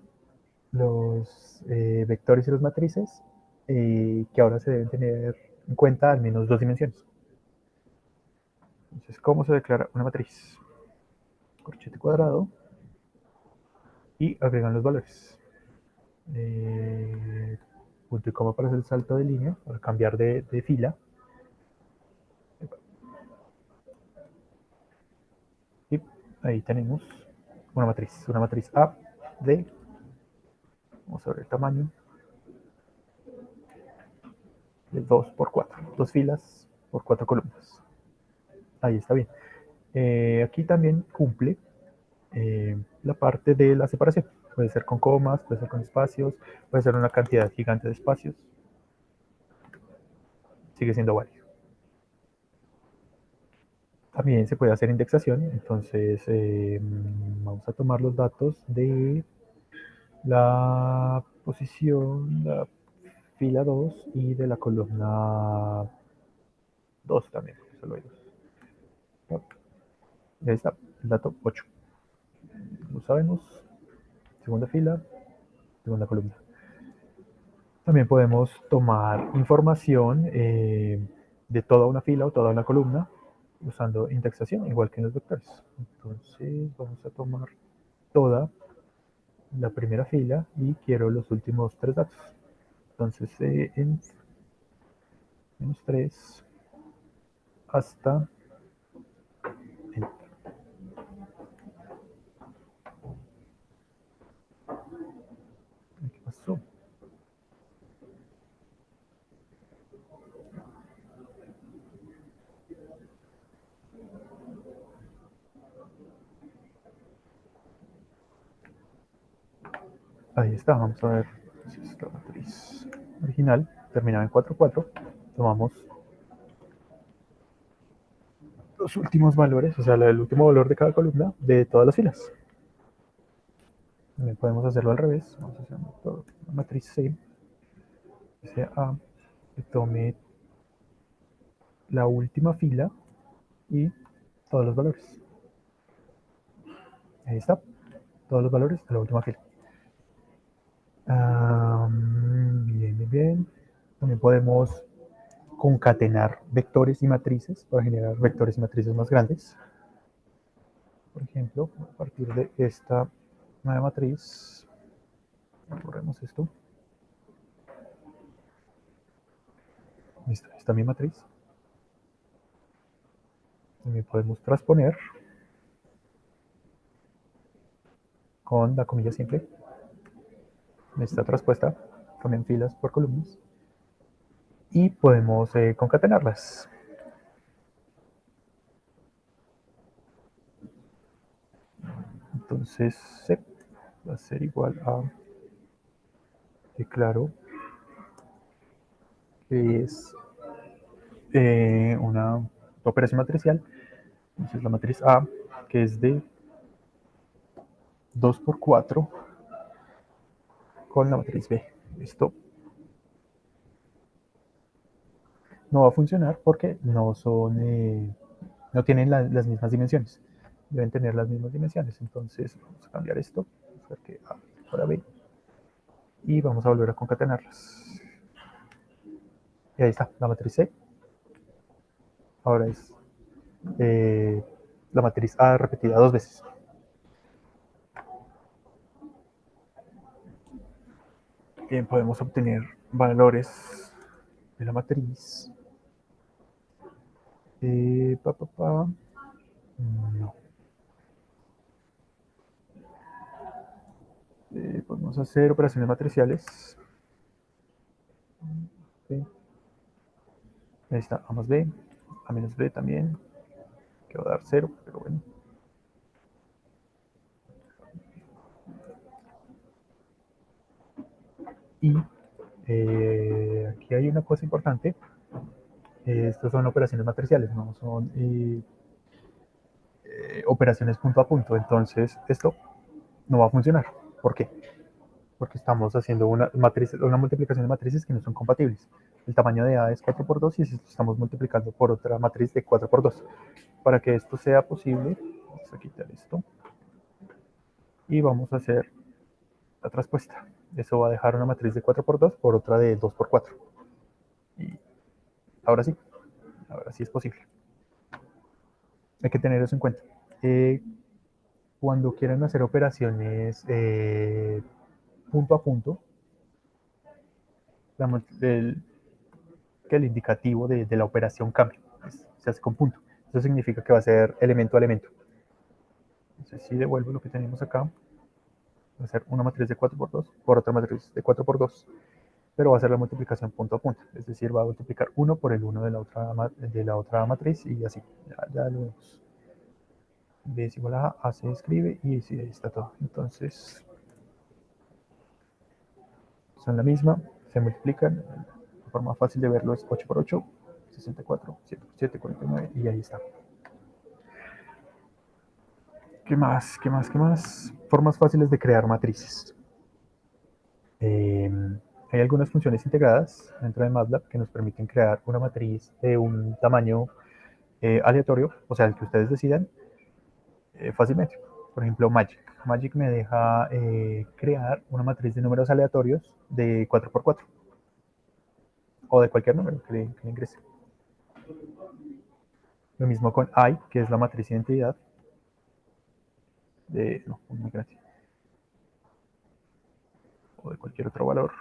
A: los vectores y las matrices? Que ahora se deben tener en cuenta al menos dos dimensiones. Entonces, ¿cómo se declara una matriz? Corchete cuadrado y agregan los valores. Punto y coma para hacer el salto de línea, para cambiar de fila. Y ahí tenemos una matriz A de, vamos a ver el tamaño, de 2 por 4, dos filas por 4 columnas. Ahí está bien. Aquí también cumple la parte de la separación. Puede ser con comas, puede ser con espacios, puede ser una cantidad gigante de espacios. Sigue siendo válido. También se puede hacer indexación, entonces vamos a tomar los datos de la posición, la fila 2 y de la columna 2 también, solo hay dos. Ahí está, el dato 8. Lo sabemos, segunda fila, segunda columna. También podemos tomar información de toda una fila o toda una columna usando indexación, igual que en los vectores. Entonces vamos a tomar toda la primera fila y quiero los últimos tres datos. Entonces en -3 hasta enter. ¿Qué pasó? Ahí está, vamos a ver. Esta matriz original terminaba en 4, 4. Tomamos los últimos valores, o sea, el último valor de cada columna de todas las filas. También podemos hacerlo al revés. Vamos a hacer una matriz C, que sea A, que tome la última fila y todos los valores. Ahí está, todos los valores de la última fila. Bien, bien, bien. También podemos concatenar vectores y matrices para generar vectores y matrices más grandes. Por ejemplo, a partir de esta nueva matriz, corremos esto. Esta mi matriz. También podemos transponer con la comilla simple. Esta traspuesta, también filas por columnas. Y podemos concatenarlas. Entonces, C va a ser igual a, declaro que es una operación matricial. Entonces la matriz A, que es de 2 por 4 con la matriz B. Esto no va a funcionar porque no tienen las mismas dimensiones. Deben tener las mismas dimensiones. Entonces vamos a cambiar esto. Vamos a ver que A para B. Y vamos a volver a concatenarlas. Y ahí está, la matriz C. Ahora es la matriz A repetida dos veces. Bien, podemos obtener valores de la matriz. No. Podemos hacer operaciones matriciales. ¿Sí? Ahí está, A más B, A menos B también, que va a dar 0, pero bueno. Y aquí hay una cosa importante. Estas son operaciones matriciales, no son operaciones punto a punto. Entonces, esto no va a funcionar. ¿Por qué? porque estamos haciendo una multiplicación de matrices que no son compatibles. El tamaño de A es 4 por 2 y estamos multiplicando por otra matriz de 4 por 2. Para que esto sea posible, vamos a quitar esto y vamos a hacer la traspuesta. Eso va a dejar una matriz de 4 por 2 por otra de 2 por 4. Y ahora sí es posible. Hay que tener eso en cuenta. Cuando quieran hacer operaciones punto a punto, que el indicativo de la operación cambia, se hace con punto. Eso significa que va a ser elemento a elemento. Entonces, si devuelvo lo que tenemos acá, va a ser una matriz de 4 por 2 por otra matriz de 4 por 2, pero va a ser la multiplicación punto a punto, es decir, va a multiplicar 1 por el 1 de la otra matriz y así, ya lo vemos. B es igual a A se escribe y sí, ahí está todo. Entonces, son la misma, se multiplican. La forma fácil de verlo es 8 por 8, 64, 7 por 7, 49, y ahí está. ¿Qué más? ¿Qué más? ¿Qué más? Formas fáciles de crear matrices. Hay algunas funciones integradas dentro de MATLAB que nos permiten crear una matriz de un tamaño aleatorio, o sea, el que ustedes decidan, fácilmente. Por ejemplo, Magic. Magic me deja crear una matriz de números aleatorios de 4 por 4 o de cualquier número que ingrese. Lo mismo con I, que es la matriz de identidad de, no, muy grande, o de cualquier otro valor.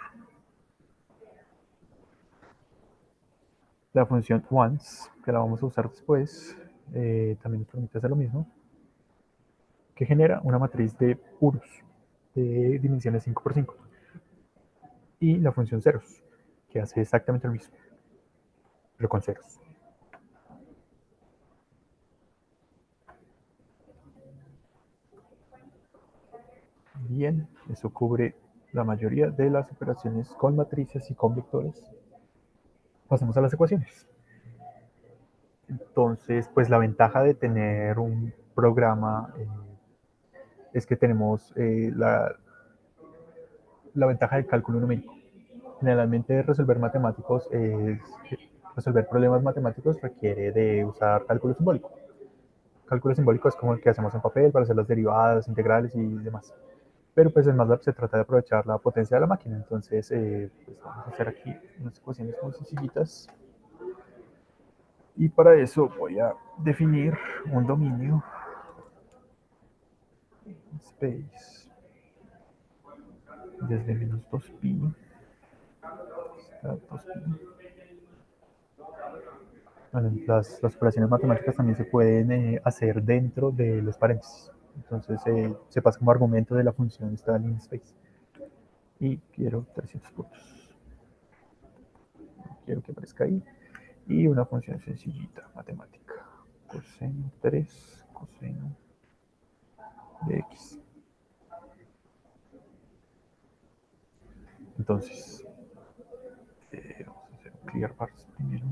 A: La función once, que la vamos a usar después, también nos permite hacer lo mismo, que genera una matriz de puros de dimensiones 5 por 5. Y la función ceros, que hace exactamente lo mismo, pero con ceros. Bien, eso cubre la mayoría de las operaciones con matrices y con vectores. Pasemos a las ecuaciones. Entonces, pues la ventaja de tener un programa es que tenemos la ventaja del cálculo numérico. Generalmente resolver matemáticos resolver problemas matemáticos requiere de usar cálculo simbólico. Cálculo simbólico es como el que hacemos en papel para hacer las derivadas, integrales y demás. Pero pues en MATLAB se trata de aprovechar la potencia de la máquina. Entonces, pues vamos a hacer aquí unas ecuaciones muy sencillitas. Y para eso voy a definir un dominio space desde menos 2pi hasta 2pi. Bueno, las operaciones matemáticas también se pueden hacer dentro de los paréntesis. Entonces se pasa como argumento de la función esta linspace. Y quiero 300 puntos. Quiero que aparezca ahí. Y una función sencillita, matemática. Coseno 3, coseno de x. Entonces, vamos a hacer un clear parse primero.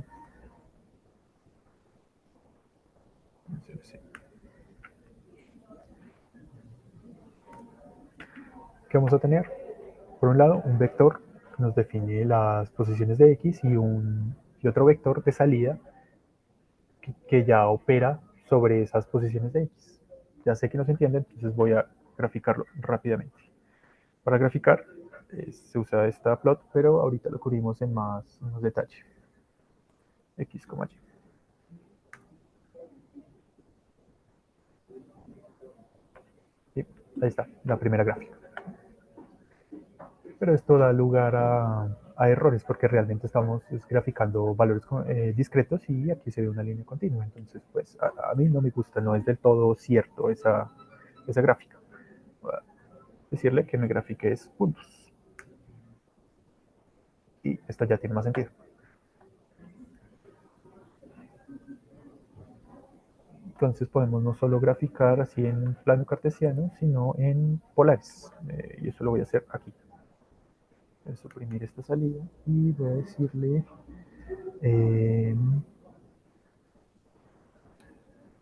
A: ¿Qué vamos a tener? Por un lado, un vector que nos define las posiciones de x y otro vector de salida que ya opera sobre esas posiciones de x. Ya sé que no se entiende, entonces voy a graficarlo rápidamente. Para graficar se usa esta plot, pero ahorita lo cubrimos en más detalle. X, Y. Y ahí está, la primera gráfica. Pero esto da lugar a errores porque realmente estamos graficando valores discretos y aquí se ve una línea continua. Entonces, pues a mí no me gusta, no es del todo cierto esa gráfica. Voy a decirle que mi gráfica es puntos. Y esto ya tiene más sentido. Entonces podemos no solo graficar así en plano cartesiano, sino en polares. Y eso lo voy a hacer aquí. Voy a suprimir esta salida y voy a decirle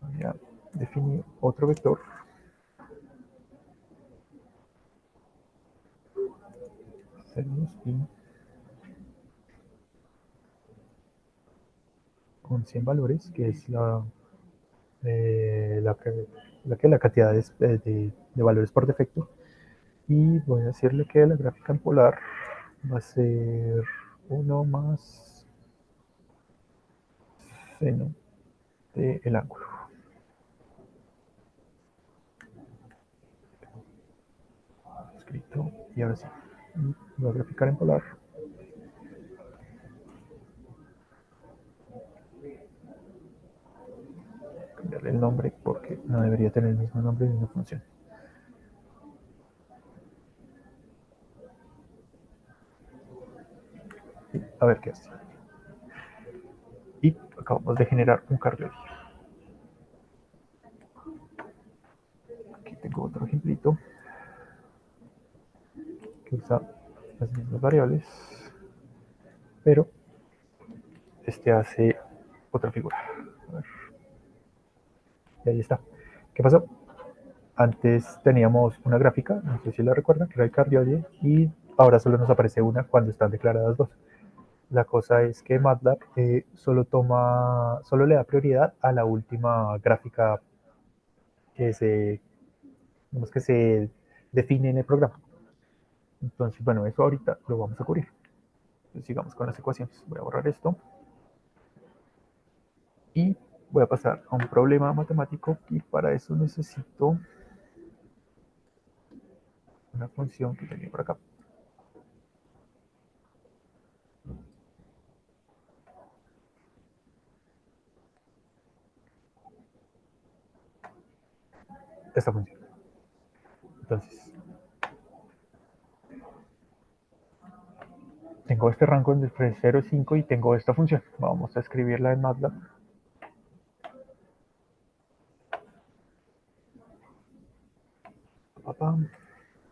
A: voy a definir otro vector ceros y con 100 valores, que es la cantidad de valores por defecto. Y voy a decirle que la gráfica en polar va a ser 1 más seno del ángulo. Escrito. Y ahora sí, voy a graficar en polar. Cambiarle el nombre porque no debería tener el mismo nombre de una función. Y a ver qué hace. Y acabamos de generar un cardioide. Aquí tengo otro ejemplito que usa las mismas variables, pero este hace otra figura. A ver. Y ahí está. ¿Qué pasó? Antes teníamos una gráfica, no sé si la recuerdan, que era el cardioide, y ahora solo nos aparece una cuando están declaradas dos. La cosa es que MATLAB solo le da prioridad a la última gráfica que que se define en el programa. Entonces, bueno, eso ahorita lo vamos a cubrir. Entonces, sigamos con las ecuaciones. Voy a borrar esto y voy a pasar a un problema matemático y para eso necesito una función que tenía por acá. Esta función. Entonces, tengo este rango entre 0 y 5 y tengo esta función. Vamos a escribirla en MATLAB.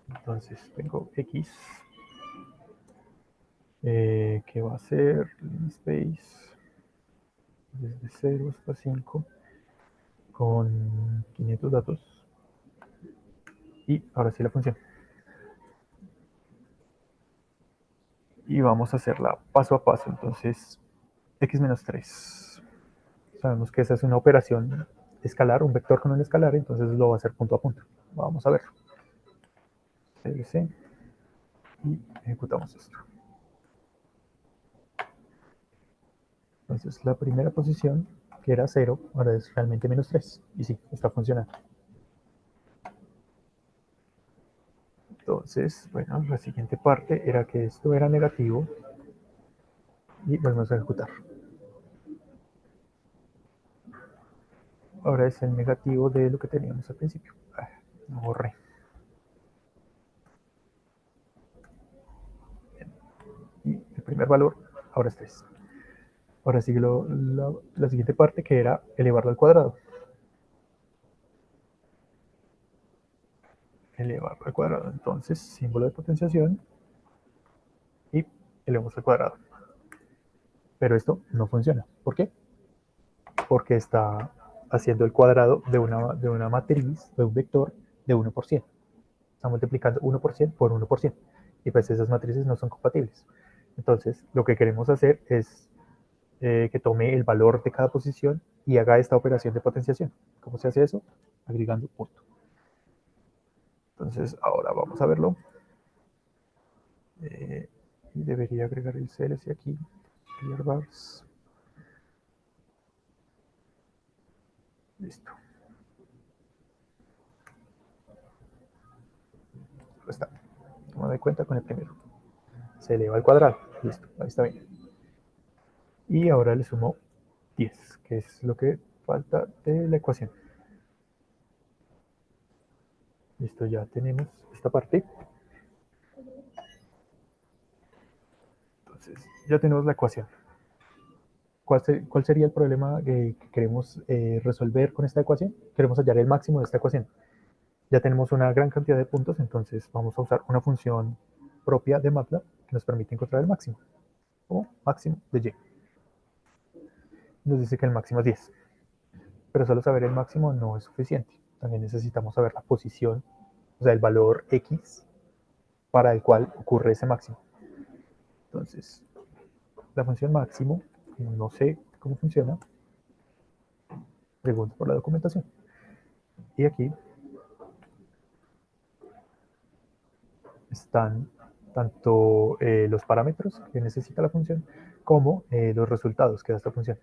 A: Entonces tengo x, que va a ser space desde 0 hasta 5 con 500 datos. Y ahora sí la función. Y vamos a hacerla paso a paso. Entonces, x menos 3. Sabemos que esa es una operación escalar, un vector con un escalar, entonces lo va a hacer punto a punto. Vamos a ver. CLC y ejecutamos esto. Entonces la primera posición, que era 0, ahora es realmente menos 3. Y sí, está funcionando. Entonces, bueno, la siguiente parte era que esto era negativo y volvemos a ejecutar. Ahora es el negativo de lo que teníamos al principio. Lo borré. Y el primer valor ahora es 3. Ahora sigue la siguiente parte, que era elevarlo al cuadrado. Elevarlo al cuadrado. Entonces, símbolo de potenciación y elevamos al cuadrado. Pero esto no funciona. ¿Por qué? Porque está haciendo el cuadrado de una matriz, de un vector de 1%. Está multiplicando 1% por 1%. Y pues esas matrices no son compatibles. Entonces, lo que queremos hacer es que tome el valor de cada posición y haga esta operación de potenciación. ¿Cómo se hace eso? Agregando punto. Entonces, ahora vamos a verlo. Y debería agregar el CLC aquí. Clear bars. Listo. Está. Toma de cuenta con el primero. Se eleva al cuadrado. Listo. Ahí está bien. Y ahora le sumo 10, que es lo que falta de la ecuación. Listo, ya tenemos esta parte. Entonces, ya tenemos la ecuación. ¿Cuál sería el problema que queremos resolver con esta ecuación? Queremos hallar el máximo de esta ecuación. Ya tenemos una gran cantidad de puntos, entonces vamos a usar una función propia de MATLAB que nos permite encontrar el máximo, o máximo de y. Nos dice que el máximo es 10. Pero solo saber el máximo no es suficiente. También necesitamos saber la posición, o sea, el valor x para el cual ocurre ese máximo. Entonces, la función máximo, no sé cómo funciona, pregunto por la documentación. Y aquí están tanto los parámetros que necesita la función como los resultados que da esta función.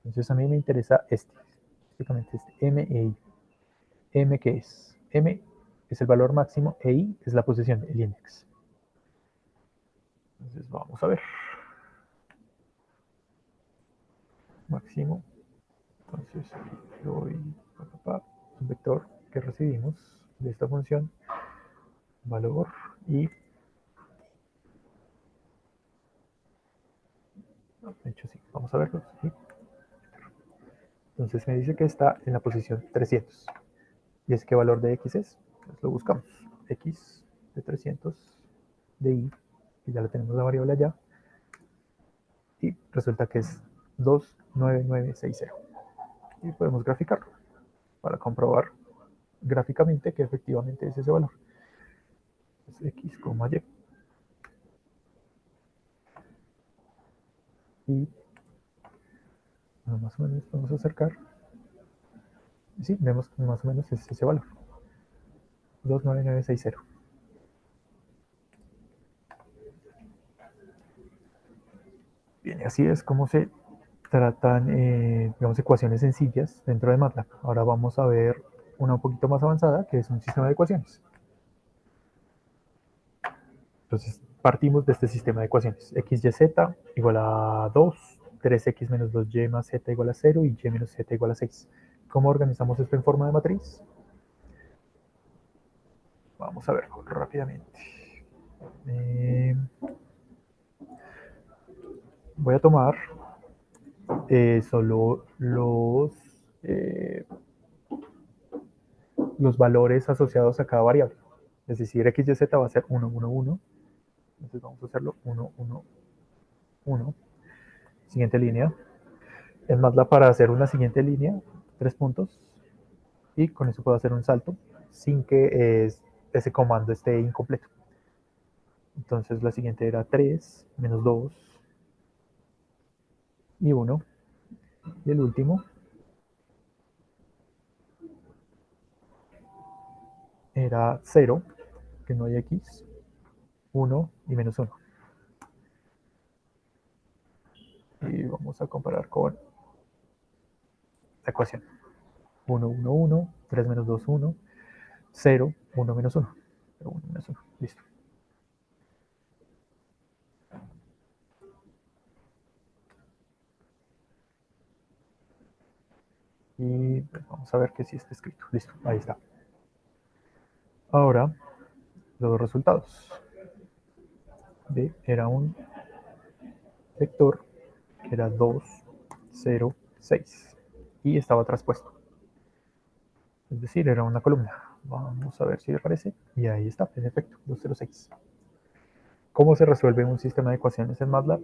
A: Entonces a mí me interesa específicamente m e i. M, ¿qué es? M es el valor máximo e i es la posición, el index. Entonces vamos a ver. Máximo. Entonces aquí doy un vector que recibimos de esta función, valor y de hecho sí, vamos a verlo. ¿Sí? Entonces me dice que está en la posición 300. ¿Y es qué valor de x es? Pues lo buscamos. X de 300 de y, que ya la tenemos la variable allá, y resulta que es 29960. Y podemos graficarlo para comprobar gráficamente que efectivamente es ese valor. Es x, y. Y más o menos podemos acercar. Y sí, vemos que más o menos es ese valor. 29960. Bien, y así es como se tratan, digamos, ecuaciones sencillas dentro de MATLAB. Ahora vamos a ver una un poquito más avanzada, que es un sistema de ecuaciones. Entonces, partimos de este sistema de ecuaciones. X, Y, Z igual a 2, 3x menos 2y más z igual a 0 y y menos z igual a 6. ¿Cómo organizamos esto en forma de matriz? Vamos a verlo rápidamente. Eh, Voy a tomar solo los valores asociados a cada variable. Es decir, x, y, z va a ser 1, 1, 1. Entonces vamos a hacerlo 1, 1, 1. Siguiente línea. En MATLAB, para hacer una siguiente línea, 3 puntos. Y con eso puedo hacer un salto sin que ese comando esté incompleto. Entonces la siguiente era 3, menos 2 y 1. Y el último era 0, que no hay x, 1 y menos 1. Y vamos a comparar con la ecuación. 1, 1, 1, 3 menos 2, 1, 0, 1 menos 1. 1 menos 1, listo. Y vamos a ver que sí está escrito. Listo, ahí está. Ahora, los resultados. B era un vector que era 2, 0, 6. Y estaba traspuesto. Es decir, era una columna. Vamos a ver si aparece. Y ahí está, en efecto, 206. ¿Cómo se resuelve un sistema de ecuaciones en MATLAB?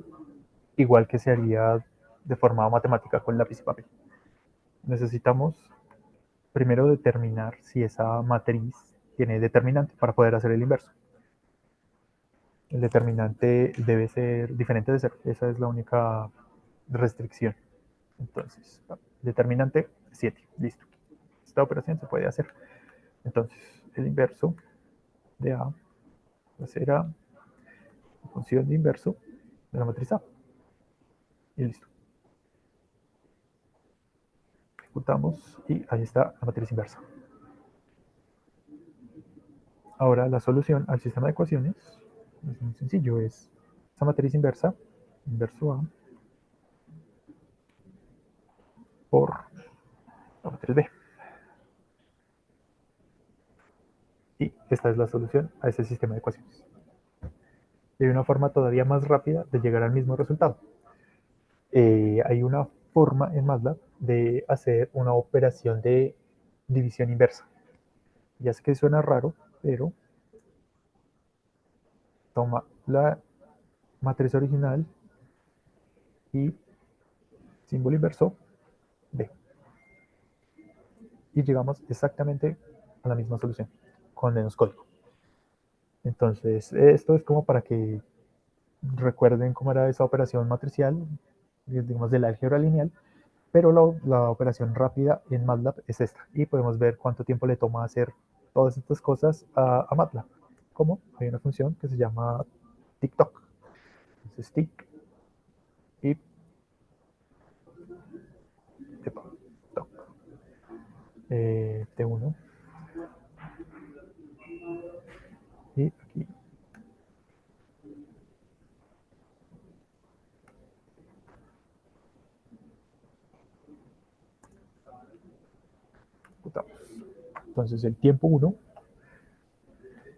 A: Igual que se haría de forma matemática con lápiz y papel. Necesitamos primero determinar si esa matriz tiene determinante para poder hacer el inverso. El determinante debe ser diferente de 0. Esa es la única restricción. Entonces, determinante 7. Listo. Esta operación se puede hacer. Entonces, el inverso de A será la función de inverso de la matriz A. Y listo. Ejecutamos y ahí está la matriz inversa. Ahora la solución al sistema de ecuaciones es muy sencillo. Es esa matriz inversa, inverso A, por la matriz B. Y esta es la solución a ese sistema de ecuaciones. Y hay una forma todavía más rápida de llegar al mismo resultado. Hay una forma en MATLAB de hacer una operación de división inversa. Ya sé que suena raro, pero toma la matriz original y símbolo inverso B. Y llegamos exactamente a la misma solución, con menos código. Entonces, esto es como para que Recuerden cómo era esa operación matricial, digamos del álgebra lineal, pero la operación rápida en MATLAB es esta. Y podemos ver cuánto tiempo le toma hacer todas estas cosas a MATLAB. Como hay una función que se llama TikTok. Entonces, tick y toc. T1 y aquí. Entonces el tiempo 1,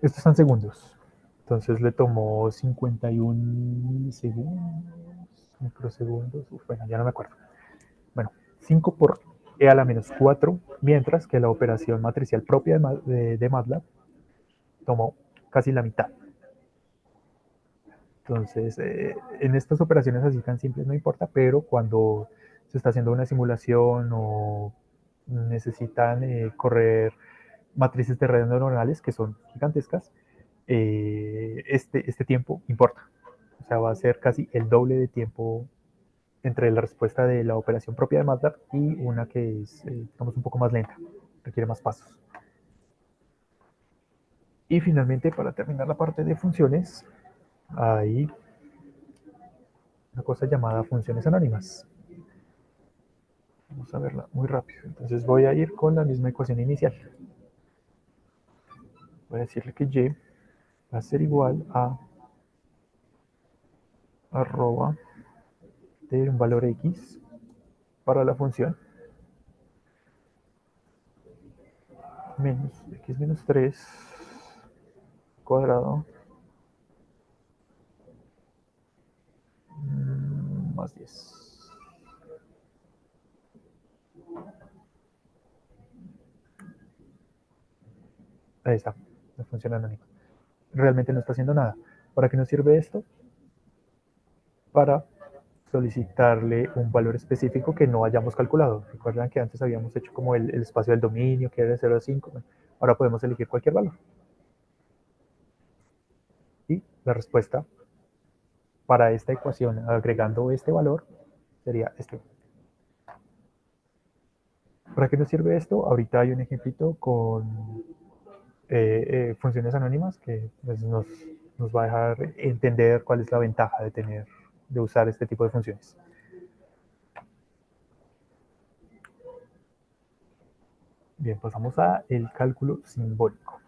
A: estos están segundos. Entonces le tomó 51 milisegundos, microsegundos, bueno, ya no me acuerdo. Bueno, 5 por e a la menos 4, mientras que la operación matricial propia de MATLAB tomó casi la mitad. Entonces, en estas operaciones así tan simples no importa, pero cuando se está haciendo una simulación o necesitan correr matrices de redes neuronales que son gigantescas, este tiempo importa. O sea, va a ser casi el doble de tiempo entre la respuesta de la operación propia de MATLAB y una que es, digamos, un poco más lenta, requiere más pasos. Y finalmente, para terminar la parte de funciones, hay una cosa llamada funciones anónimas. Vamos a verla muy rápido. Entonces voy a ir con la misma ecuación inicial. Voy a decirle que y va a ser igual a arroba de un valor x para la función menos x menos 3 cuadrado más 10. Ahí está, la función anónima. Realmente no está haciendo nada. ¿Para qué nos sirve esto? Para solicitarle un valor específico que no hayamos calculado. Recuerdan que antes habíamos hecho como el espacio del dominio, que era de 0 a 5. Bueno, ahora podemos elegir cualquier valor. Y la respuesta para esta ecuación, agregando este valor, sería este. ¿Para qué nos sirve esto? Ahorita hay un ejemplito con funciones anónimas que pues, nos va a dejar entender cuál es la ventaja de usar este tipo de funciones. Bien, pasamos a el cálculo simbólico.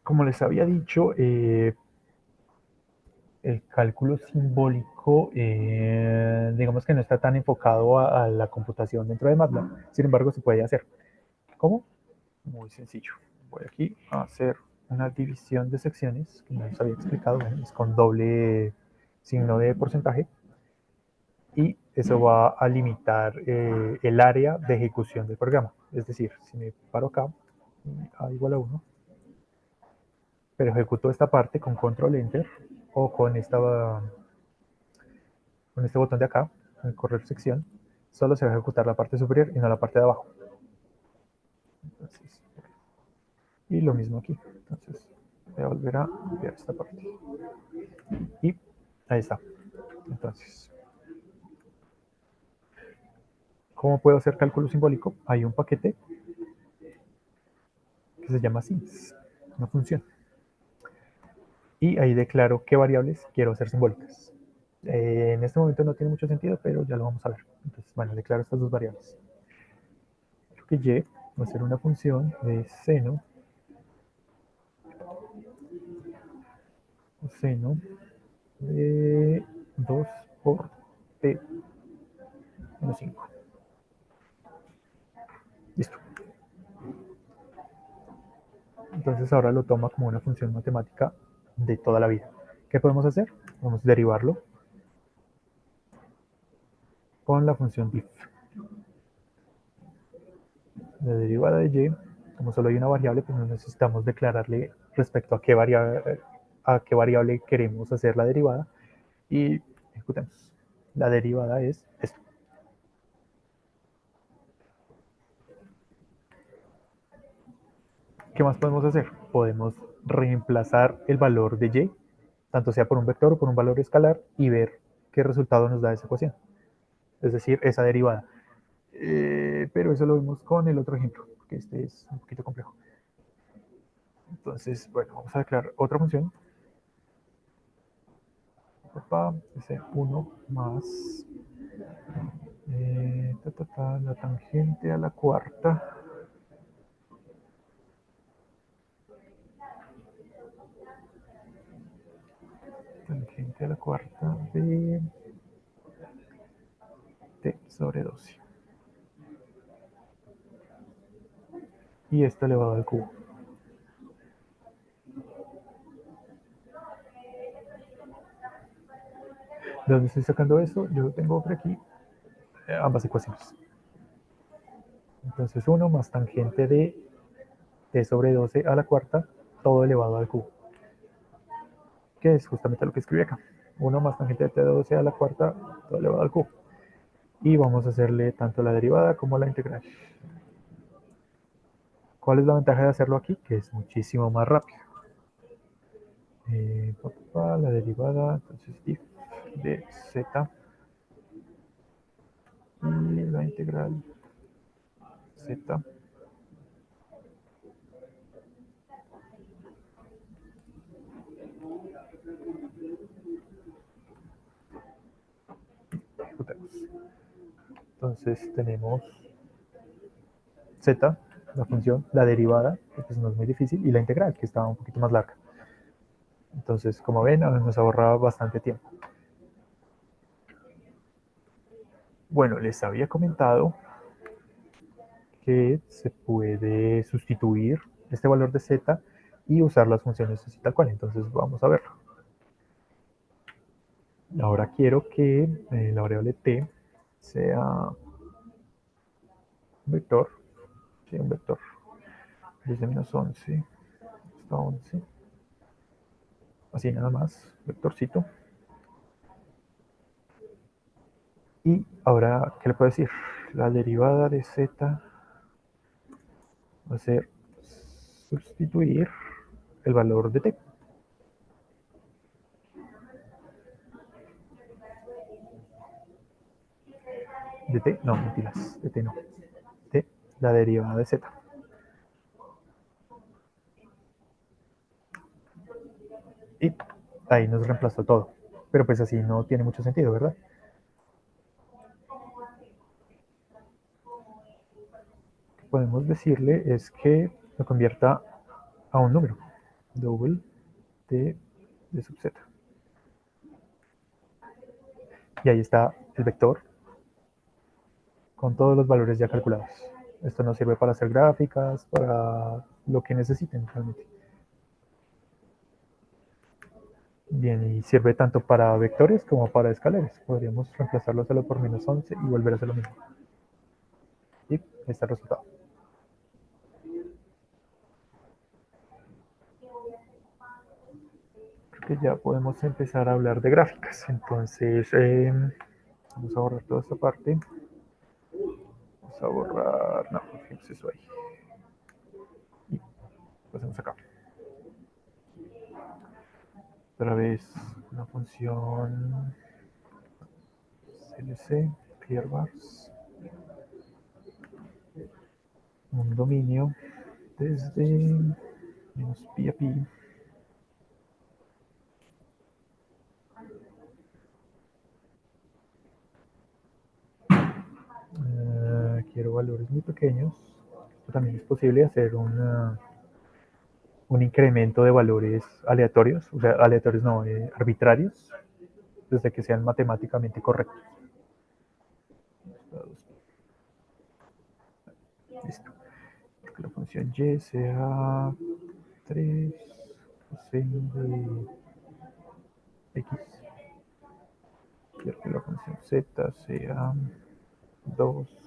A: Como les había dicho, el cálculo simbólico, digamos que no está tan enfocado a la computación dentro de MATLAB, sin embargo se puede hacer. ¿Cómo? Muy sencillo. Voy aquí a hacer una división de secciones, que no les había explicado, es con doble signo de porcentaje, y eso va a limitar el área de ejecución del programa. Es decir, si me paro acá, a igual a 1, pero ejecuto esta parte con control enter o con este botón de acá, en correr sección, solo se va a ejecutar la parte superior y no la parte de abajo. Entonces, y lo mismo aquí. Entonces, voy a volver a enviar esta parte. Y ahí está. Entonces, ¿cómo puedo hacer cálculo simbólico? Hay un paquete que se llama sims, una función. Y ahí declaro qué variables quiero hacer simbólicas. En este momento no tiene mucho sentido, pero ya lo vamos a ver. Entonces, bueno, declaro estas dos variables. Creo que y va a ser una función de seno de 2 por t menos 5. Listo. Entonces ahora lo toma como una función matemática de toda la vida. ¿Qué podemos hacer? Vamos a derivarlo con la función diff. La derivada de y, como solo hay una variable, pues no necesitamos declararle respecto a qué variable queremos hacer la derivada y ejecutemos. La derivada es esto. ¿Qué más podemos hacer? Podemos reemplazar el valor de y, tanto sea por un vector o por un valor escalar, y ver qué resultado nos da esa ecuación, es decir, esa derivada. Pero eso lo vemos con el otro ejemplo, porque este es un poquito complejo. Entonces, bueno, vamos a declarar otra función. S1 más la tangente a la cuarta de t sobre 12. Y esto elevado al cubo. ¿De dónde estoy sacando eso? Yo tengo por aquí ambas ecuaciones. Entonces 1 más tangente de t sobre 12 a la cuarta, todo elevado al cubo. Que es justamente lo que escribí acá. 1 más tangente de t de 12 a la cuarta, todo elevado al cubo. Y vamos a hacerle tanto la derivada como la integral. ¿Cuál es la ventaja de hacerlo aquí? Que es muchísimo más rápido. La derivada, entonces dif de z y la integral z entonces tenemos z, la función, la derivada, que pues no es muy difícil, y la integral, que está un poquito más larga. Entonces, como ven, nos ahorra bastante tiempo. Bueno, les había comentado que se puede sustituir este valor de z y usar las funciones así tal cual. Entonces, vamos a verlo. Ahora quiero que la variable t sea un vector, sí, un vector, desde menos 11 hasta 11, así nada más, vectorcito. Y ahora, ¿qué le puedo decir? La derivada de z va a ser sustituir el valor de t. De t, no, mentiras, de t no. De la derivada de z. Y ahí nos reemplazó todo. Pero pues así no tiene mucho sentido, ¿verdad? Lo que podemos decirle es que lo convierta a un número. Double de sub z. Y ahí está el vector con todos los valores ya calculados. Esto nos sirve para hacer gráficas, para lo que necesiten realmente. Bien, y sirve tanto para vectores como para escalares. Podríamos reemplazarlo solo por menos 11 y volver a hacer lo mismo. Y ahí está el resultado. Creo que ya podemos empezar a hablar de gráficas. Entonces, vamos a borrar toda esta parte. Vamos a borrar, no, fíjense eso ahí. Y pasemos acá. Otra vez una función clc, clearbars, un dominio desde menos pi a pi. Quiero valores muy pequeños. Esto también es posible hacer un incremento de valores aleatorios, o sea, aleatorios no, arbitrarios, desde que sean matemáticamente correctos. Listo. Que la función y sea 3 coseno de x. Quiero que la función z sea 2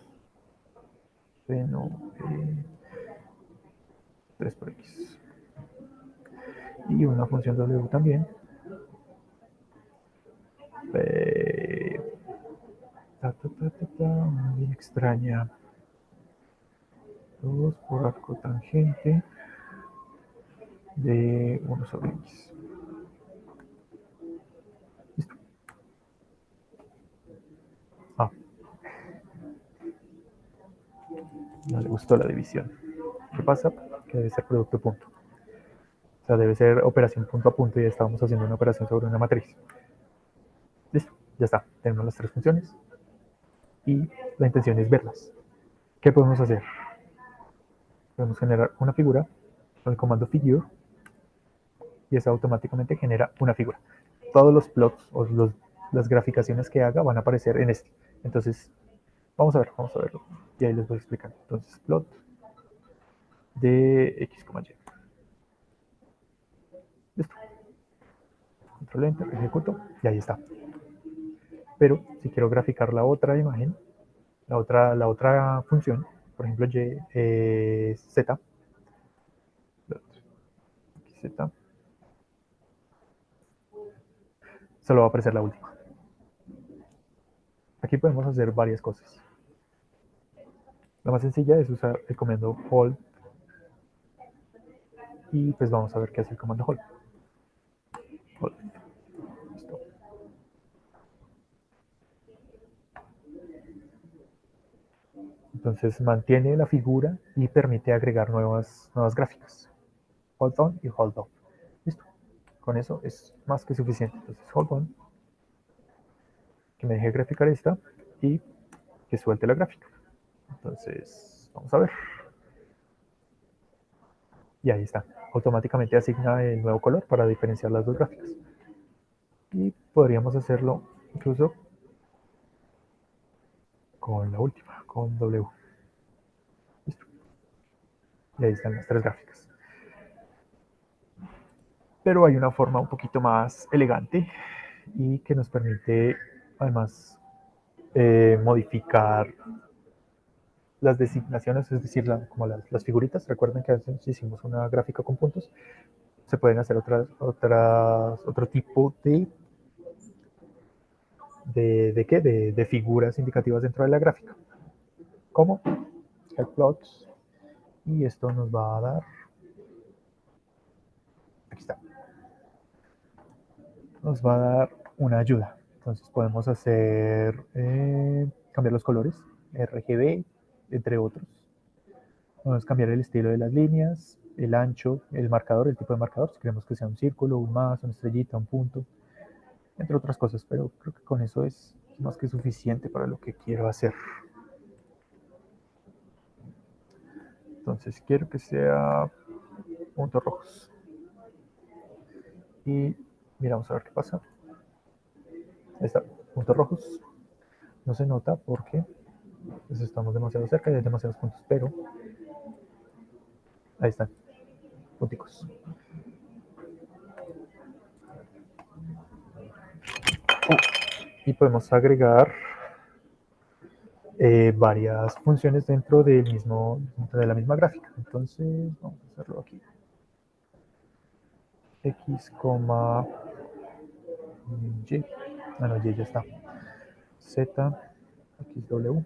A: seno de 3 por x. Y una función w también. Bien extraña. 2 por arco tangente de 1 sobre x. Listo. Ah, no le gustó la división. ¿Qué pasa? Que debe ser producto punto. O sea, debe ser operación punto a punto y estábamos haciendo una operación sobre una matriz. Listo, ya está. Tenemos las tres funciones y la intención es verlas. ¿Qué podemos hacer? Podemos generar una figura con el comando figure y eso automáticamente genera una figura. Todos los plots o las graficaciones que haga van a aparecer en este. Entonces, vamos a verlo. Y ahí les voy explicando. Entonces, plot de x, y. Listo. Control Enter, ejecuto y ahí está. Pero si quiero graficar la otra imagen, la otra función, por ejemplo, z, z, solo va a aparecer la última. Aquí podemos hacer varias cosas. La más sencilla es usar el comando hold y pues vamos a ver qué hace el comando hold. Hold. Listo. Entonces mantiene la figura y permite agregar nuevas gráficas. Hold on y hold off. Listo. Con eso es más que suficiente. Entonces hold on, que me deje graficar esta y que suelte la gráfica. Entonces, vamos a ver. Y ahí está. Automáticamente asigna el nuevo color para diferenciar las dos gráficas. Y podríamos hacerlo incluso con la última, con W. Listo. Y ahí están las tres gráficas. Pero hay una forma un poquito más elegante y que nos permite además modificar las designaciones, es decir, como las figuritas. Recuerden que a veces hicimos una gráfica con puntos. Se pueden hacer otro tipo de figuras indicativas dentro de la gráfica. ¿Cómo? El plots. Y esto nos va a dar, aquí está, nos va a dar una ayuda. Entonces podemos hacer, cambiar los colores, RGB, entre otros. Podemos cambiar el estilo de las líneas, el ancho, el marcador, el tipo de marcador, si queremos que sea un círculo, un más, una estrellita, un punto, entre otras cosas, pero creo que con eso es más que suficiente para lo que quiero hacer. Entonces quiero que sea puntos rojos. Y miramos a ver qué pasa. Ahí está, puntos rojos. No se nota porque pues, estamos demasiado cerca y hay demasiados puntos, pero ahí están, punticos. Y podemos agregar varias funciones dentro de la misma gráfica. Entonces, vamos a hacerlo aquí. X, Y. Bueno, Y ya está. Z, XW.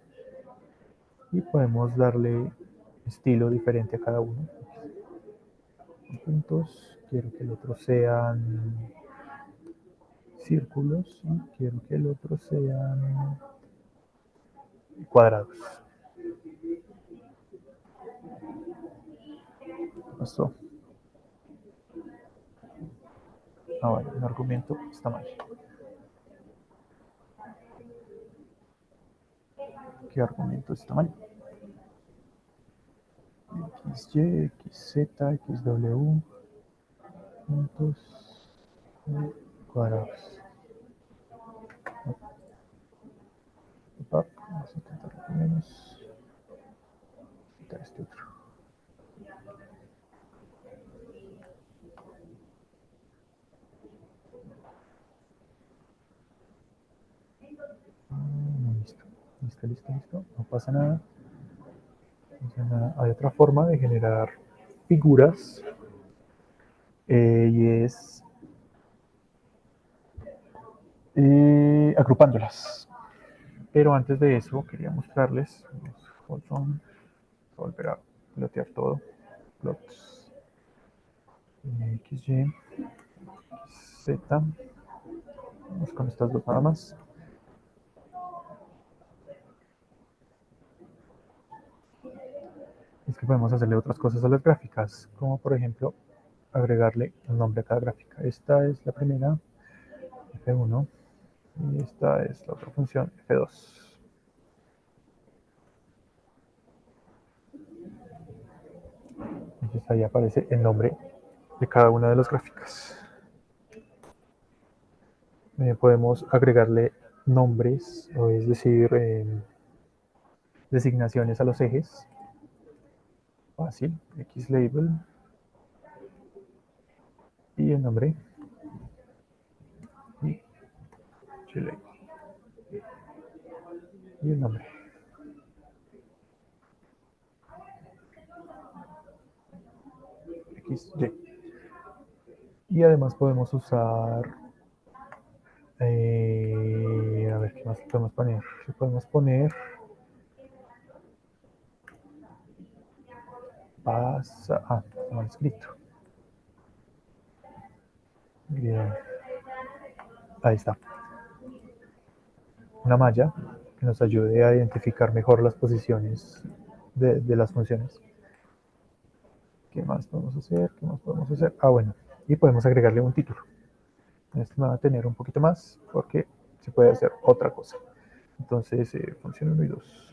A: Y podemos darle estilo diferente a cada uno. Puntos. Quiero que el otro sean círculos y quiero que el otro sean cuadrados. Pasó. Ah, bueno, el argumento está mal. ¿Qué argumento está mal? XY, XZ, XW, puntos cuadrados. Vamos a intentarlo menos. Quitar este otro. Listo. Listo. No pasa nada. Hay otra forma de generar figuras y es agrupándolas. Pero antes de eso quería mostrarles, volver a plotear todo, plots, X, Y, Z. Vamos con estas dos nada más. Es que podemos hacerle otras cosas a las gráficas, como por ejemplo agregarle un nombre a cada gráfica. Esta es la primera, F1, y esta es la otra función, F2. Entonces ahí aparece el nombre de cada una de las gráficas. Podemos agregarle nombres, o es decir, designaciones a los ejes. Fácil, X label y el nombre y Y label y el nombre. X, Y además podemos usar, a ver, ¿qué más podemos poner? Podemos poner pasa, está mal escrito. Bien. Ahí está. Una malla que nos ayude a identificar mejor las posiciones de las funciones. ¿Qué más podemos hacer? ¿Qué más podemos hacer? Bueno, y podemos agregarle un título. Esto me va a tener un poquito más porque se puede hacer otra cosa. Entonces, función 1 y 2.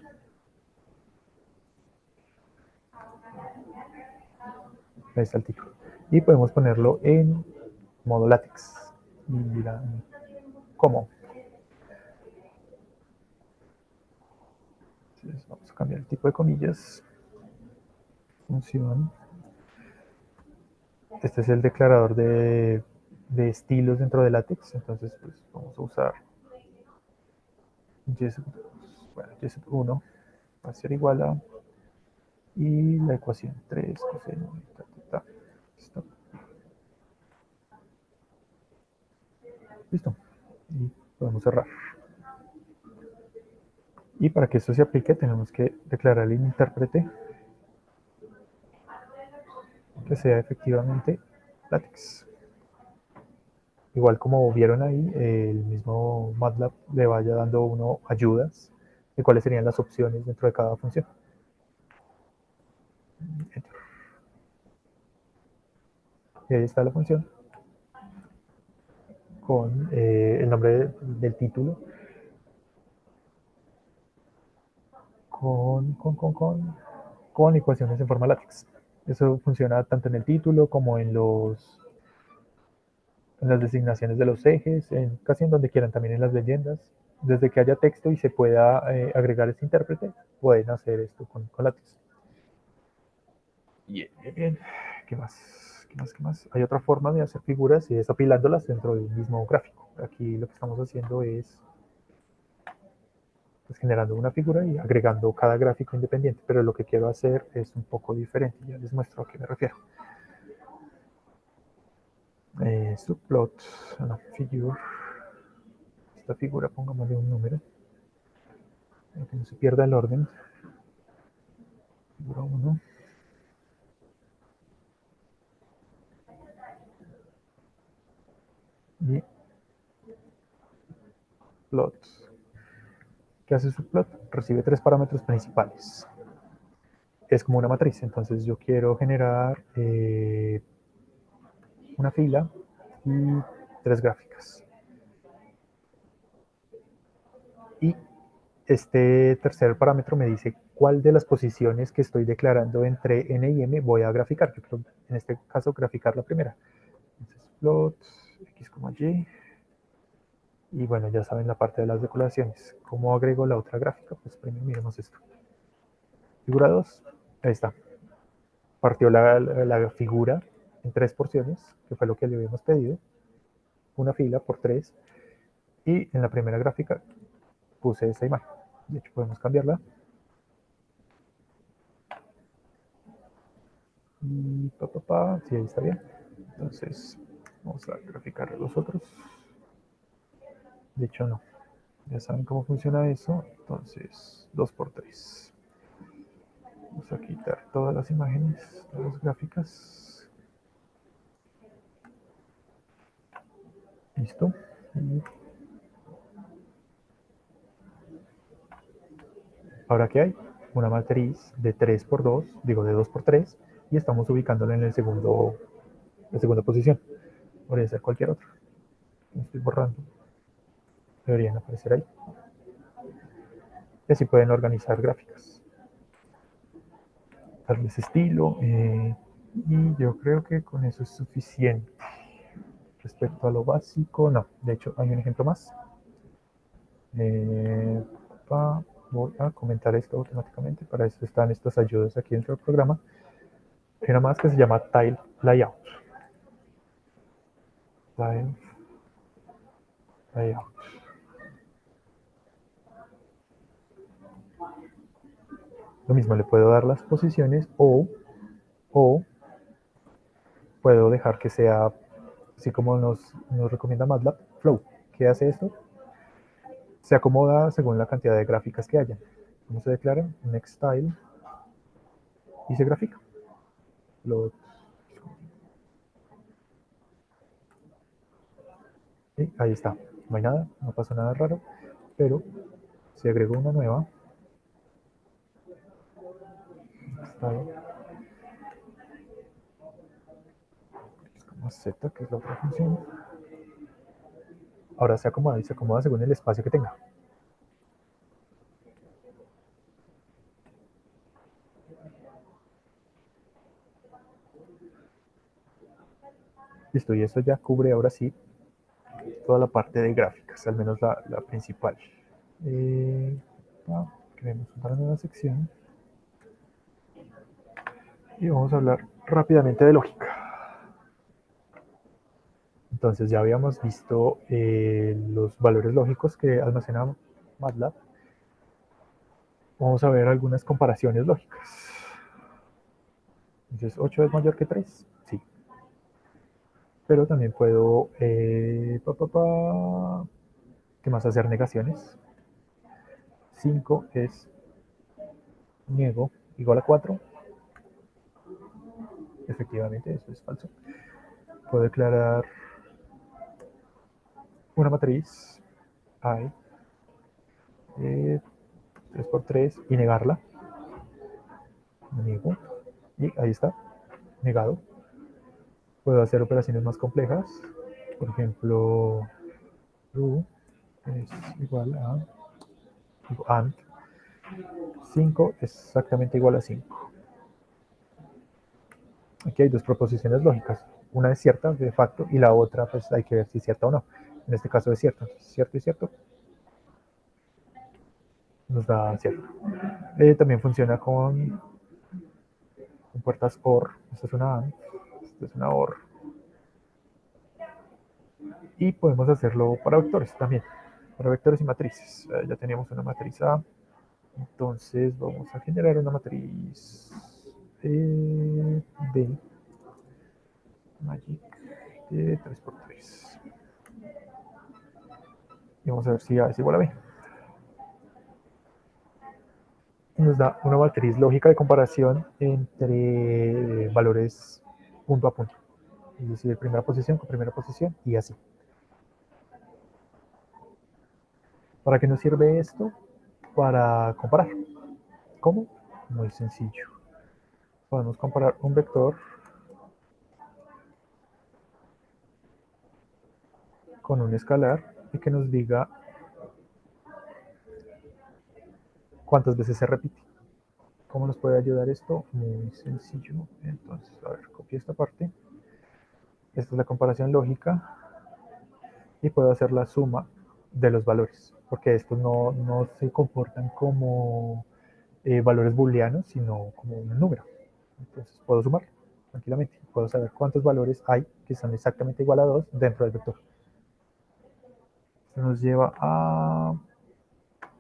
A: Ahí está el título. Y podemos ponerlo en modo látex. Y dirán, ¿cómo? Entonces, vamos a cambiar el tipo de comillas. Función. Este es el declarador de estilos dentro de látex. Entonces, pues vamos a usar bueno, y1 va a ser igual a, y la ecuación 3 coseno, Listo. Listo. Y podemos cerrar. Y para que esto se aplique tenemos que declarar el intérprete que sea efectivamente látex. Igual como vieron ahí, el mismo MATLAB le vaya dando uno ayudas de cuáles serían las opciones dentro de cada función. Enter. Y ahí está la función con el nombre del título, con ecuaciones en forma látex. Eso funciona tanto en el título como en las designaciones de los ejes, casi en donde quieran, también en las leyendas. Desde que haya texto y se pueda agregar este intérprete, pueden hacer esto con látex. Bien, bien, bien. ¿Qué más? ¿Qué más? ¿Qué más? Hay otra forma de hacer figuras y es apilándolas dentro de un mismo gráfico. Aquí lo que estamos haciendo es pues, generando una figura y agregando cada gráfico independiente, pero lo que quiero hacer es un poco diferente. Ya les muestro a qué me refiero. Subplot, no, figure. Esta figura pongámosle un número, que no se pierda el orden. Figura 1. Y plot. ¿Qué hace subplot? Recibe tres parámetros principales. Es como una matriz, entonces yo quiero generar una fila y tres gráficas. Y este tercer parámetro me dice cuál de las posiciones que estoy declarando entre n y m voy a graficar. Yo quiero, en este caso, graficar la primera. Entonces, plot, x, y. Y bueno, ya saben la parte de las declaraciones. ¿Cómo agrego la otra gráfica? Pues primero miremos esto. Figura 2, ahí está. Partió la figura en tres porciones, que fue lo que le habíamos pedido. Una fila por tres. Y en la primera gráfica puse esta imagen. De hecho, podemos cambiarla. Y sí, ahí está bien. Entonces, vamos a graficar los otros. De hecho, no. Ya saben cómo funciona eso. Entonces, 2 por 3. Vamos a quitar todas las imágenes, todas las gráficas. Listo. Y ahora, ¿qué hay? Una matriz de 3 por 2, digo de 2 por 3, y estamos ubicándola en la segunda posición. Podría ser cualquier otra. Estoy borrando. Deberían aparecer ahí. Y así pueden organizar gráficas. Darles estilo. Y yo creo que con eso es suficiente. Respecto a lo básico, no. De hecho, hay un ejemplo más. Eh, Voy a comentar esto automáticamente. Para eso están estas ayudas aquí dentro del programa. Hay una más que se llama Tile Layout. Tile Layout. Lo mismo, le puedo dar las posiciones o puedo dejar que sea, así como nos recomienda MATLAB, Flow. ¿Qué hace esto? Se acomoda según la cantidad de gráficas que haya. ¿Cómo se declara? Next Tile y se grafica. Lo, y ahí está. No hay nada, no pasó nada raro, pero si agrego una nueva, Style, como Z, que es la otra función, ahora se acomoda y se acomoda según el espacio que tenga. Listo, y eso ya cubre ahora sí toda la parte de gráficas, al menos la principal. Creemos una nueva sección y vamos a hablar rápidamente de lógica. Entonces ya habíamos visto los valores lógicos que almacena MATLAB. Vamos a ver algunas comparaciones lógicas. Entonces, 8 es mayor que 3, sí. Pero también puedo, ¿qué más? Hacer negaciones. 5 es niego igual a 4. Efectivamente, eso es falso. Puedo declarar una matriz I, 3 por 3 y negarla. Niego. Y ahí está, negado. Puedo hacer operaciones más complejas. Por ejemplo, true es igual a AND 5 es exactamente igual a 5. Aquí hay dos proposiciones lógicas. Una es cierta de facto y la otra pues hay que ver si es cierta o no. En este caso es cierto. Cierto y cierto nos da cierto. También funciona con puertas OR. Esta es una AND, esta es una OR. Y podemos hacerlo para vectores también. Para vectores y matrices. Ya teníamos una matriz A. Entonces vamos a generar una matriz de Magic de 3x3. Y vamos a ver si A es igual a B. Y nos da una matriz lógica de comparación entre valores punto a punto. Es decir, primera posición con primera posición y así. ¿Para qué nos sirve esto? Para comparar. ¿Cómo? Muy sencillo. Podemos comparar un vector con un escalar y que nos diga cuántas veces se repite. ¿Cómo nos puede ayudar esto? Muy sencillo. Entonces, a ver, copio esta parte. Esta es la comparación lógica y puedo hacer la suma de los valores, porque estos no se comportan como valores booleanos, sino como un número. Entonces puedo sumar tranquilamente. Puedo saber cuántos valores hay que son exactamente igual a 2 dentro del vector. Esto nos lleva a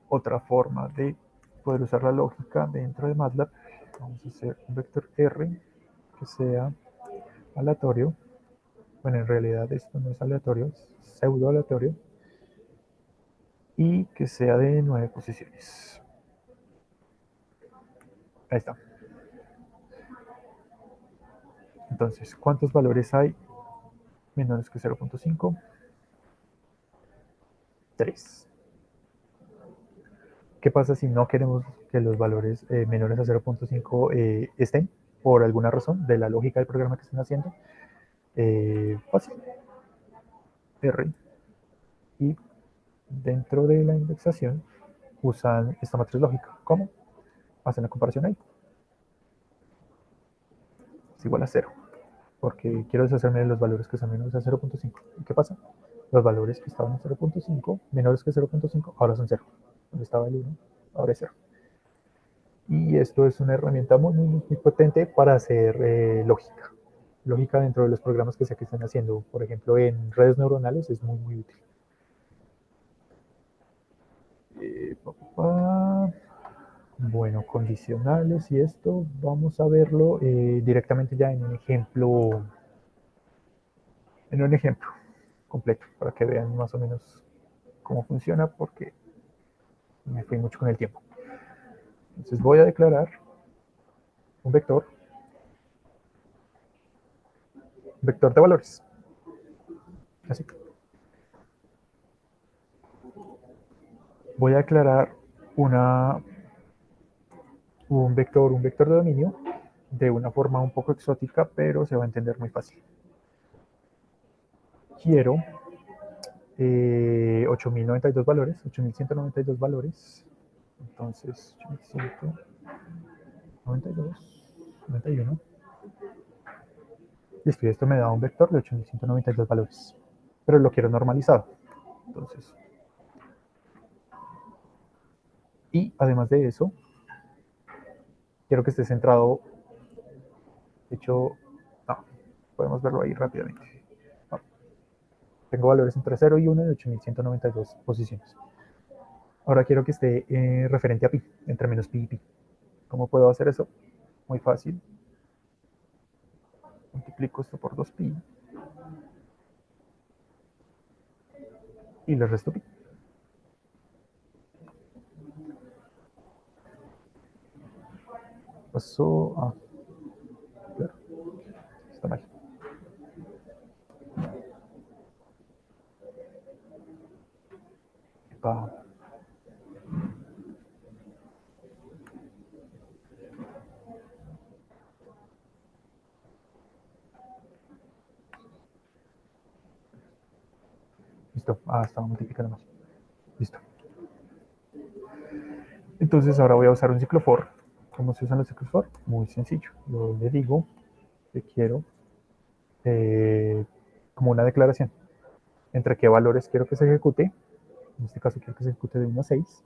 A: otra forma de poder usar la lógica dentro de MATLAB. Vamos a hacer un vector R que sea aleatorio. Bueno, en realidad esto no es aleatorio, es pseudo aleatorio. Y que sea de 9 posiciones. Ahí está. Entonces, ¿cuántos valores hay menores que 0.5? 3. ¿Qué pasa si no queremos que los valores menores a 0.5 estén por alguna razón de la lógica del programa que estén haciendo? Fácil. R. Y dentro de la indexación usan esta matriz lógica. ¿Cómo? Hacen la comparación ahí. Es igual a 0. Porque quiero deshacerme de los valores que son menores a 0.5. ¿Y qué pasa? Los valores que estaban en 0.5, menores que 0.5, ahora son 0. Donde estaba el 1, ahora es 0. Y esto es una herramienta muy potente para hacer lógica. Lógica dentro de los programas que sé que están haciendo. Por ejemplo, en redes neuronales es muy útil. Bueno, condicionales y esto vamos a verlo directamente ya en un ejemplo completo para que vean más o menos cómo funciona porque me fui mucho con el tiempo. Entonces voy a declarar un vector de valores. Así. Voy a declarar un vector de dominio de una forma un poco exótica, pero se va a entender muy fácil. Quiero 8092 valores, 8192 valores. Entonces, 8192, 91. Listo, y esto me da un vector de 8192 valores. Pero lo quiero normalizado. Entonces, y además de eso, quiero que esté centrado. De hecho, no, podemos verlo ahí rápidamente. No, tengo valores entre 0 y 1 de 8192 posiciones. Ahora quiero que esté referente a pi, entre menos pi y pi. ¿Cómo puedo hacer eso? Muy fácil. Multiplico esto por 2pi y le resto pi. Pasó a... Claro, está mal. Epa. Listo. Ah, estaba multiplicando mal. Listo. Entonces ahora voy a usar un ciclo for. ¿Cómo se usan los ciclos for? Muy sencillo. Yo le digo que quiero como una declaración entre qué valores quiero que se ejecute. En este caso quiero que se ejecute de 1 a 6.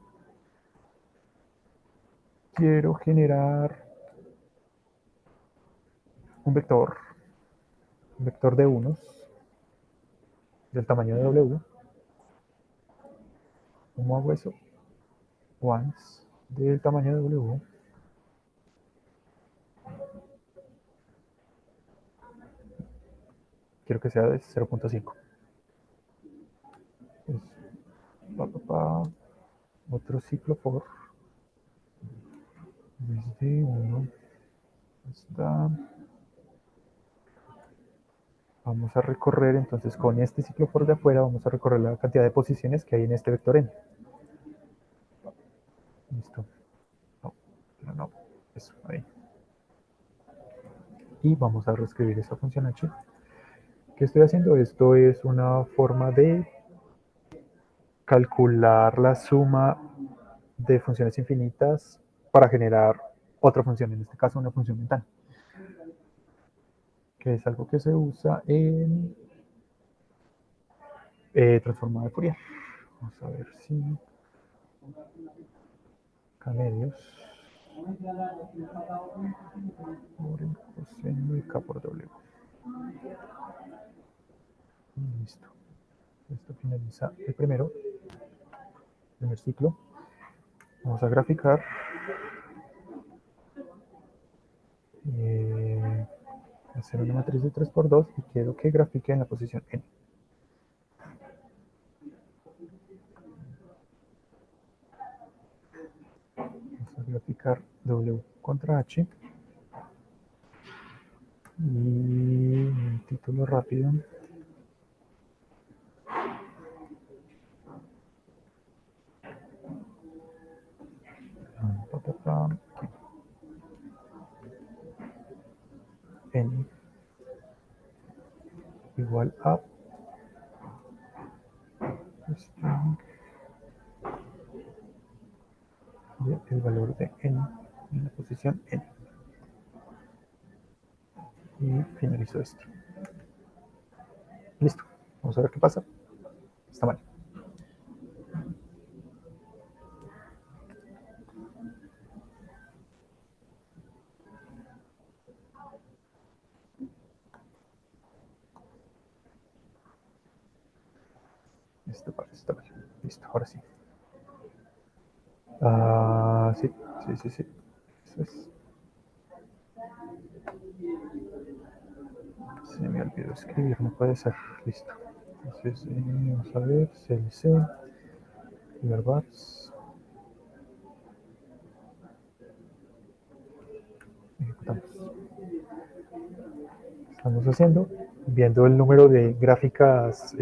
A: Quiero generar un vector de unos del tamaño de W. ¿Cómo hago eso? Ones del tamaño de W. Quiero que sea de 0.5. Otro ciclo for desde 1 hasta... Vamos a recorrer, entonces con este ciclo for de afuera, vamos a recorrer la cantidad de posiciones que hay en este vector n. Listo. No, pero no. Eso, ahí. Y vamos a reescribir esta función h. ¿Qué estoy haciendo? Esto es una forma de calcular la suma de funciones infinitas para generar otra función, en este caso una función mental, que es algo que se usa en transformada de Fourier. Vamos a ver si K medios por el coseno de K por W. Listo. Esto finaliza el primer ciclo. Vamos a graficar. Hacer una matriz de 3×2 y quiero que grafique en la posición n. Vamos a graficar W contra H. Y un título rápido. igual a string el valor de n en la posición n. Y finalizo esto. Listo. Vamos a ver qué pasa. Está mal. Esto parece está mal. Listo, ahora sí. Sí. Eso es. Se me olvidó escribir, no puede ser. Listo. Entonces, vamos a ver, CLC, bars, ejecutamos. Estamos haciendo, viendo el número de gráficas,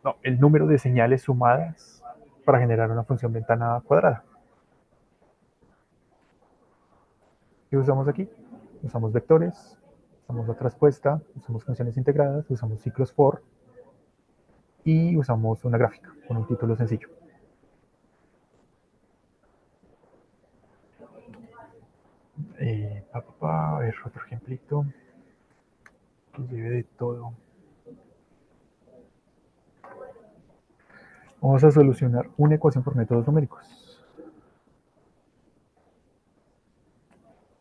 A: no, el número de señales sumadas para generar una función ventana cuadrada. ¿Qué usamos aquí? Usamos vectores, usamos la traspuesta, usamos funciones integradas, usamos ciclos for y usamos una gráfica con un título sencillo. A ver, otro ejemplito que lleve de todo. Vamos a solucionar una ecuación por métodos numéricos.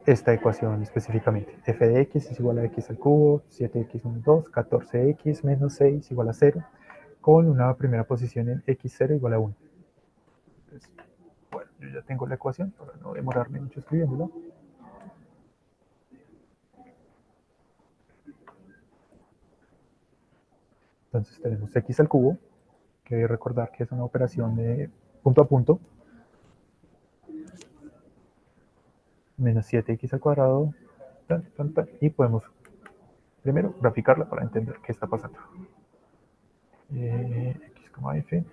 A: Esta ecuación específicamente. F de x es igual a x al cubo, 7x menos 2, 14x menos 6 igual a 0, con una primera posición en x0 igual a 1. Entonces, bueno, yo ya tengo la ecuación para no demorarme mucho escribiéndola. Entonces tenemos x al cubo, que recordar que es una operación de punto a punto, menos 7x al cuadrado, y podemos primero graficarla para entender qué está pasando. X, f,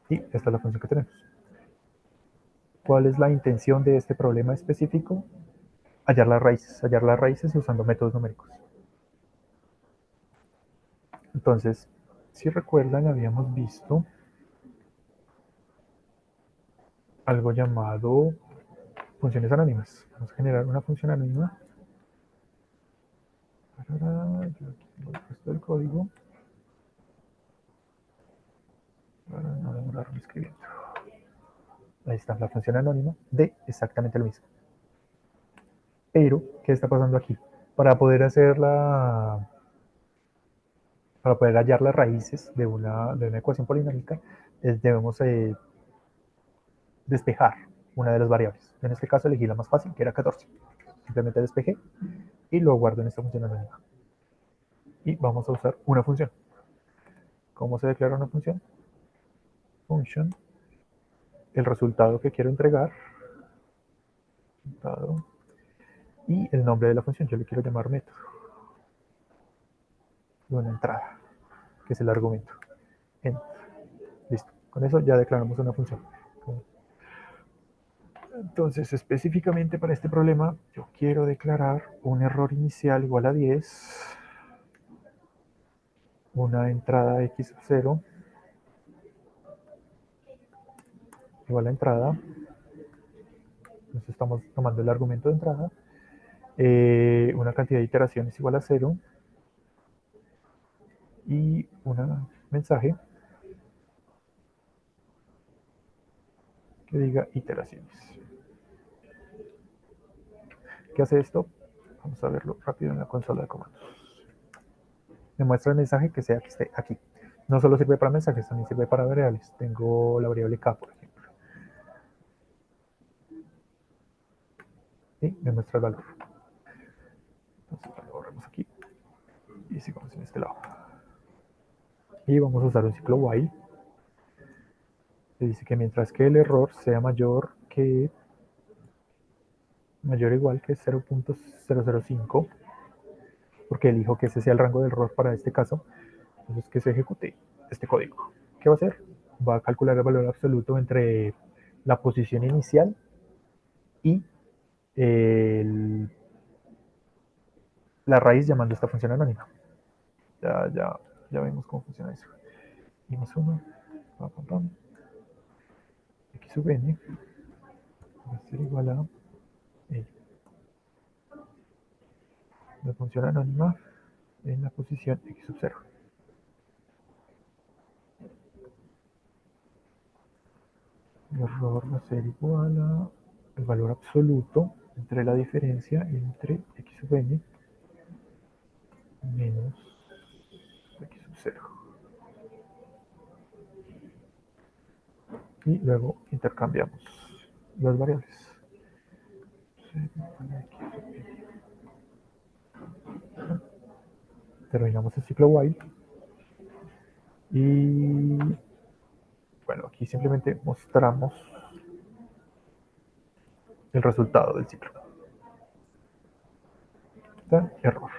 A: y esta es la función que tenemos. ¿Cuál es la intención de este problema específico? Hallar las raíces usando métodos numéricos. Entonces, si recuerdan, habíamos visto algo llamado funciones anónimas. Vamos a generar una función anónima. Yo aquí tengo el resto del código para no demorarme escribiendo. Ahí está la función anónima de exactamente lo mismo. Pero, ¿qué está pasando aquí? Para poder hallar las raíces de una ecuación polinómica, debemos despejar una de las variables. En este caso elegí la más fácil, que era 14. Simplemente despejé y lo guardo en esta función anónima. Y vamos a usar una función. ¿Cómo se declara una función? Function, el resultado que quiero entregar, y el nombre de la función. Yo le quiero llamar método. Y una entrada, que es el argumento. Listo. Con eso ya declaramos una función. Entonces, específicamente para este problema, yo quiero declarar un error inicial igual a 10, una entrada x0 igual a entrada. Entonces estamos tomando el argumento de entrada. Una cantidad de iteraciones igual a 0 y un mensaje que diga iteraciones. ¿Qué hace esto? Vamos a verlo rápido en la consola de comandos. Me muestra el mensaje que sea que esté aquí. No solo sirve para mensajes, también sirve para variables. Tengo la variable k, por ejemplo. Y me muestra el valor. Entonces lo borramos aquí y sigamos en este lado. Y vamos a usar un ciclo while. Que dice que mientras que el error sea mayor o igual que 0.005, porque elijo que ese sea el rango de error para este caso, entonces que se ejecute este código. ¿Qué va a hacer? Va a calcular el valor absoluto entre la posición inicial y el la raíz llamando a esta función anónima. Ya vemos cómo funciona eso. Y más uno, pam, pam, pam. X sub n va a ser igual a la función anónima en la posición x sub 0. El error va a ser igual a el valor absoluto entre la diferencia entre x sub n menos x sub 0. Y luego intercambiamos las variables. Terminamos el ciclo while. Y bueno, aquí simplemente mostramos el resultado del ciclo. ¿Está? Error.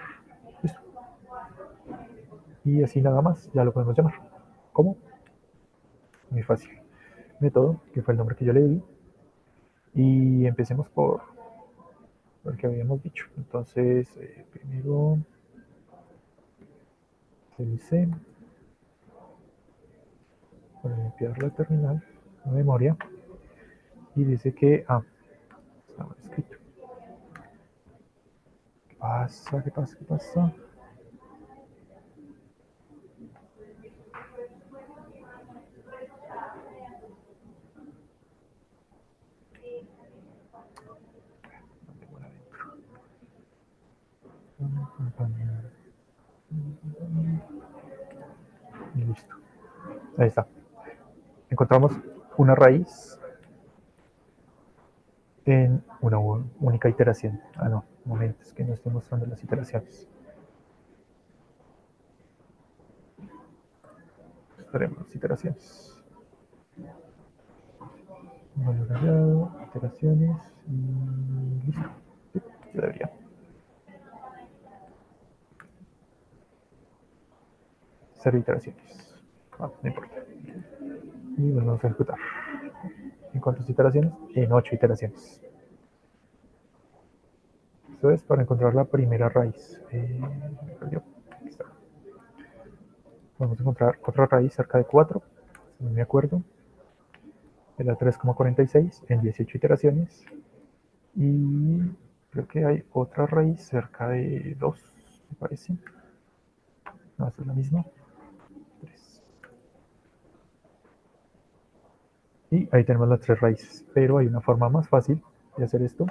A: Listo. Y así nada más, ya lo podemos llamar. ¿Cómo? Muy fácil. Método, que fue el nombre que yo le di. Y empecemos por el que habíamos dicho. Entonces, primero CLC para limpiar la terminal de memoria. Y dice que, estaba escrito. ¿Qué pasa? ¿Qué pasa? ¿Qué pasa? Y listo. Ahí está. Encontramos una raíz en una única iteración. No, un momento, es que no estoy mostrando las iteraciones. Mostraremos las iteraciones. Valor hallado, iteraciones y listo. Sí, ya debería. Cero iteraciones. No importa. Y volvemos a ejecutar. ¿En cuántas iteraciones? En 8 iteraciones. Esto es para encontrar la primera raíz. Me perdió. Aquí está. Vamos a encontrar otra raíz cerca de 4, si no me acuerdo. Era 3,46 en 18 iteraciones. Y creo que hay otra raíz cerca de 2, me parece. No, esta es la misma. 3. Y ahí tenemos las 3 raíces. Pero hay una forma más fácil de hacer esto.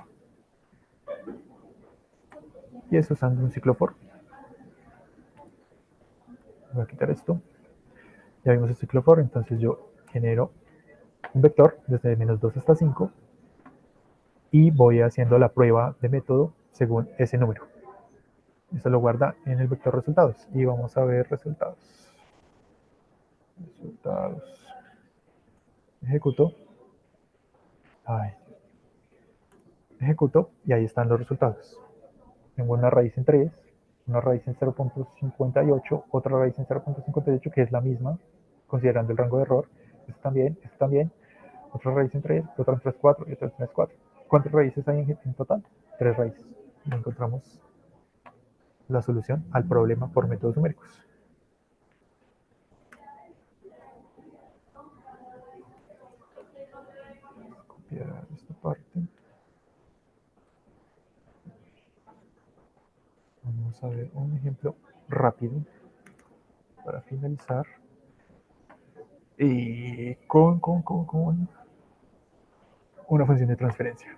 A: Y es usando un ciclo for. Voy a quitar esto. Ya vimos el ciclo for, entonces yo genero un vector desde menos 2 hasta 5 y voy haciendo la prueba de método según ese número. Esto lo guarda en el vector resultados y vamos a ver resultados. Ejecuto. Ejecuto y ahí están los resultados. Tengo una raíz en 3, una raíz en 0.58, otra raíz en 0.58 que es la misma, considerando el rango de error. Esto también, otra raíz en 3, otra en 3,4 y otra en 3,4. ¿Cuántas raíces hay en total? 3 raíces. Y encontramos la solución al problema por métodos numéricos. Copiar esta parte. Vamos a ver un ejemplo rápido para finalizar. Y con una función de transferencia.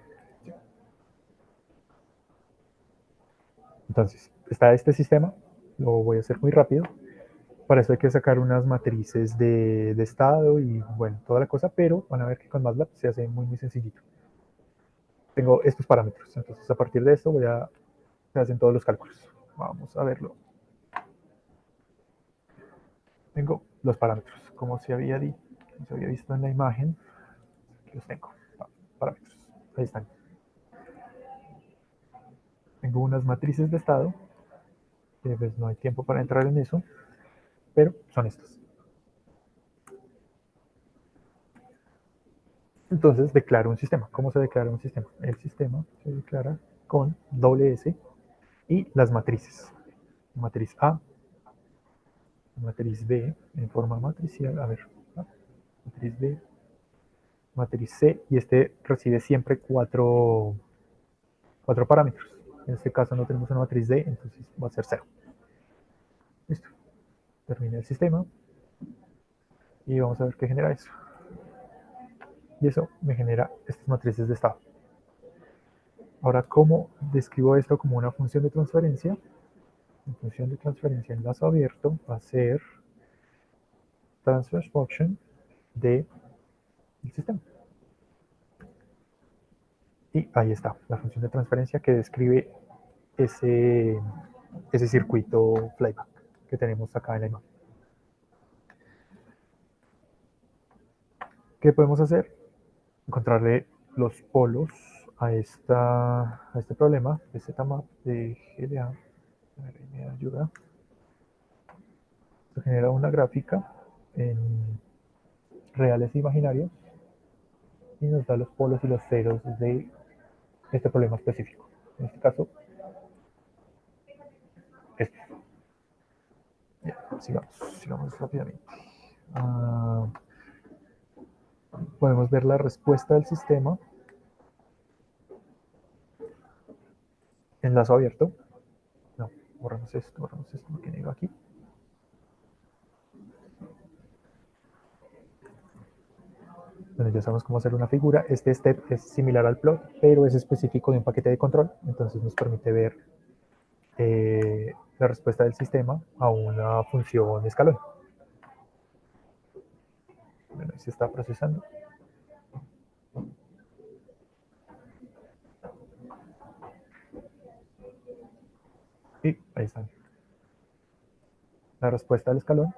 A: Entonces, está este sistema, lo voy a hacer muy rápido. Para eso hay que sacar unas matrices de estado y bueno, toda la cosa, pero van a ver que con MATLAB se hace muy sencillito. Tengo estos parámetros, entonces a partir de esto se hacen todos los cálculos. Vamos a verlo. Tengo los parámetros, como se había visto en la imagen. Aquí los tengo, parámetros, ahí están. Tengo unas matrices de estado, que pues no hay tiempo para entrar en eso, pero son estas. Entonces declaro un sistema. ¿Cómo se declara un sistema? El sistema se declara con doble S y las matrices. Matriz A, matriz B en forma matricial, a ver, matriz B, matriz C, y este recibe siempre cuatro parámetros. En este caso no tenemos una matriz D, entonces va a ser 0. Listo. Termina el sistema y vamos a ver qué genera eso. Y eso me genera estas matrices de estado. Ahora, ¿cómo describo esto como una función de transferencia? La función de transferencia en lazo abierto va a ser transfer function del sistema. Y ahí está, la función de transferencia que describe ese circuito flyback que tenemos acá en la imagen. ¿Qué podemos hacer? Encontrarle los polos a este problema de ZMAP de GLA. A ver, me ayuda. Se genera una gráfica en reales e imaginarios y nos da los polos y los ceros de este problema específico. En este caso, este. Ya, sigamos rápidamente. Podemos ver la respuesta del sistema en lazo abierto. No, borramos esto que digo aquí. Bueno, ya sabemos cómo hacer una figura. Este step es similar al plot, pero es específico de un paquete de control, entonces nos permite ver la respuesta del sistema a una función escalón. Bueno, ahí se está procesando. Y ahí está la respuesta del escalón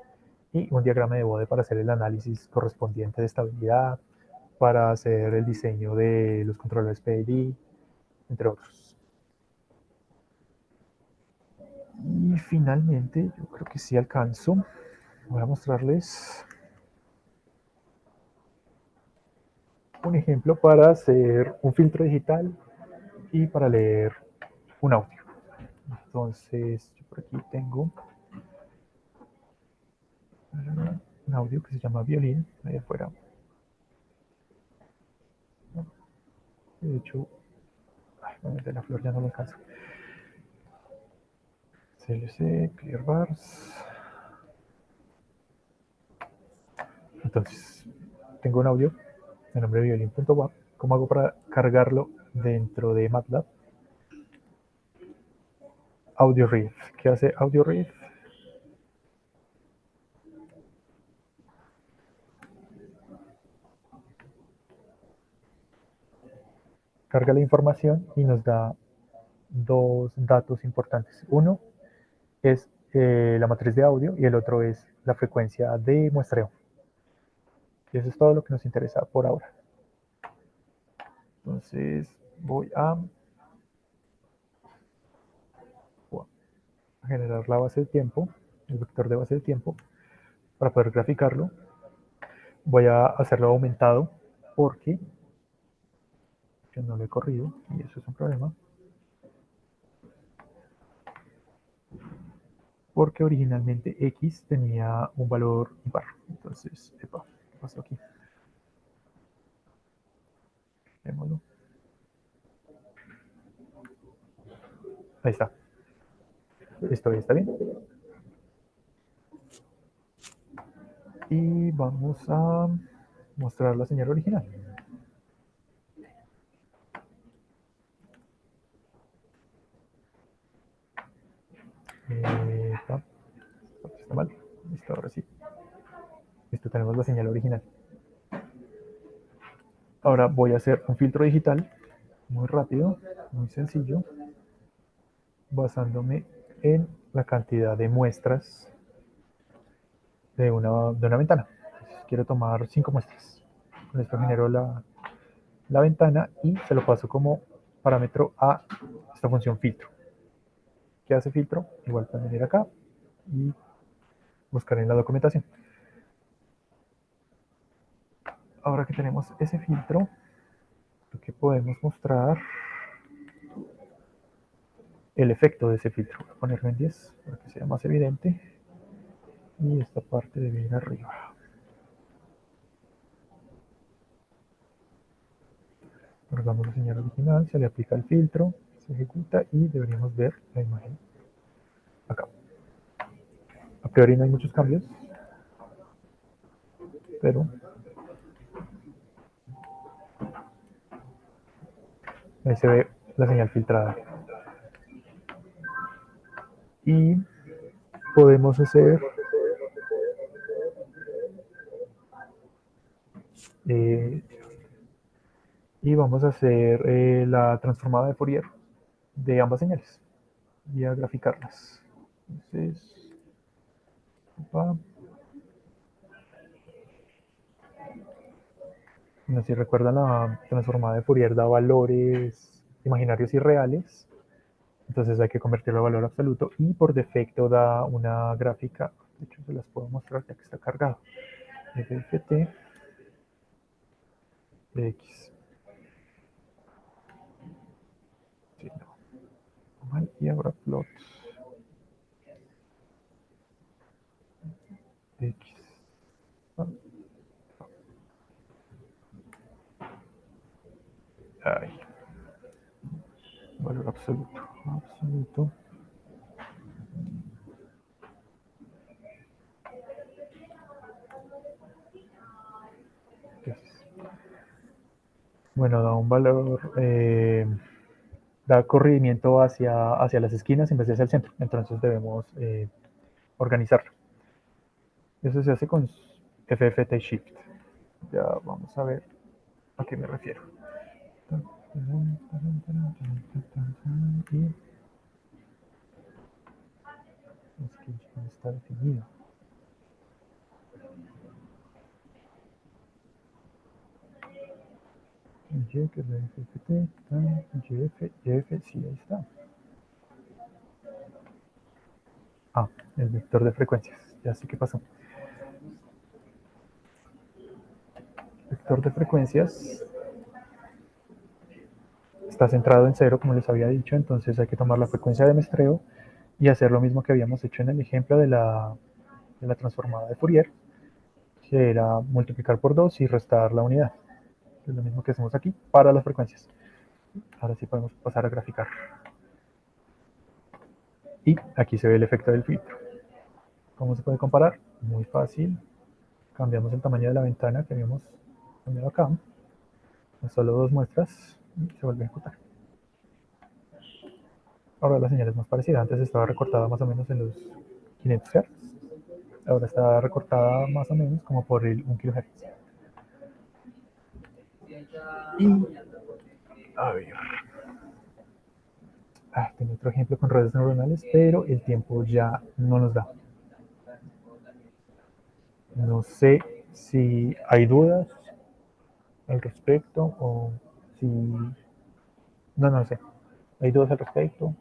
A: y un diagrama de Bode para hacer el análisis correspondiente de estabilidad, para hacer el diseño de los controladores PID, entre otros. Y finalmente, yo creo que sí alcanzo. Voy a mostrarles un ejemplo para hacer un filtro digital y para leer un audio. Entonces, yo por aquí tengo un audio que se llama violín, ahí afuera. De hecho, de la flor ya no lo alcanzo. CLC, Clear Bars. Entonces, tengo un audio de nombre violin.wap. ¿Cómo hago para cargarlo dentro de MATLAB? Audio Read. ¿Qué hace Audio Read? Carga la información y nos da dos datos importantes. Uno es la matriz de audio y el otro es la frecuencia de muestreo. Y eso es todo lo que nos interesa por ahora. Entonces voy a generar la base de tiempo, el vector de base de tiempo, para poder graficarlo. Voy a hacerlo aumentado porque yo no lo he corrido y eso es un problema. Porque originalmente X tenía un valor impar. Entonces, epa, ¿qué pasó aquí? Vémoslo. Ahí está. Listo, ahí está bien. Y vamos a mostrar la señal original. Está mal. Listo, ahora sí. Listo, tenemos la señal original. Ahora voy a hacer un filtro digital muy rápido, muy sencillo, basándome en la cantidad de muestras de una ventana. Entonces, quiero tomar 5 muestras. Con esto genero la ventana y se lo paso como parámetro a esta función filtro. ¿Qué hace filtro? Igual pueden venir acá y buscar en la documentación. Ahora que tenemos ese filtro, lo que podemos mostrar el efecto de ese filtro. Voy a ponerlo en 10 para que sea más evidente. Y esta parte debe ir arriba. Guardamos la señal original, se le aplica el filtro, se ejecuta y deberíamos ver la imagen acá. A priori no hay muchos cambios, pero ahí se ve la señal filtrada. Y podemos hacer eh, y vamos a hacer la transformada de Fourier de ambas señales y a graficarlas. Entonces, opa, no sé si recuerdan, la transformada de Fourier da valores imaginarios y reales, entonces hay que convertirlo a valor absoluto y por defecto da una gráfica, de hecho se las puedo mostrar ya que está cargado, FFT de X. Sí, no. Y ahora plot X. Ay, valor absoluto. Absoluto. Bueno, da un valor, da corrimiento hacia las esquinas en vez de hacia el centro. Entonces debemos organizarlo. Eso se hace con FFT Shift. Ya vamos a ver a qué me refiero. Y es que no está definido. Y que es la FFT, GF, GF, sí, ahí está. Ah, el vector de frecuencias. Ya sé qué pasó. Vector de frecuencias está centrado en cero, como les había dicho, entonces hay que tomar la frecuencia de muestreo y hacer lo mismo que habíamos hecho en el ejemplo de la transformada de Fourier, que era multiplicar por 2 y restar la unidad. Es lo mismo que hacemos aquí para las frecuencias. Ahora sí podemos pasar a graficar. Y aquí se ve el efecto del filtro. ¿Cómo se puede comparar? Muy fácil. Cambiamos el tamaño de la ventana que habíamos cambiado acá. Solo dos muestras y se vuelve a ejecutar. Ahora la señal es más parecida. Antes estaba recortada más o menos en los 500 Hz. Ahora está recortada más o menos como por el 1 kHz. Y, a ver, tengo otro ejemplo con redes neuronales, pero el tiempo ya no nos da. No sé si hay dudas al respecto o si... No, no sé. ¿Hay dudas al respecto?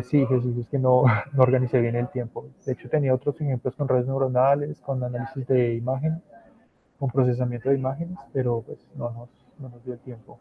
A: Sí, Jesús, es que no, no organicé bien el tiempo. De hecho, tenía otros ejemplos con redes neuronales, con análisis de imagen, con procesamiento de imágenes, pero pues no nos dio el tiempo.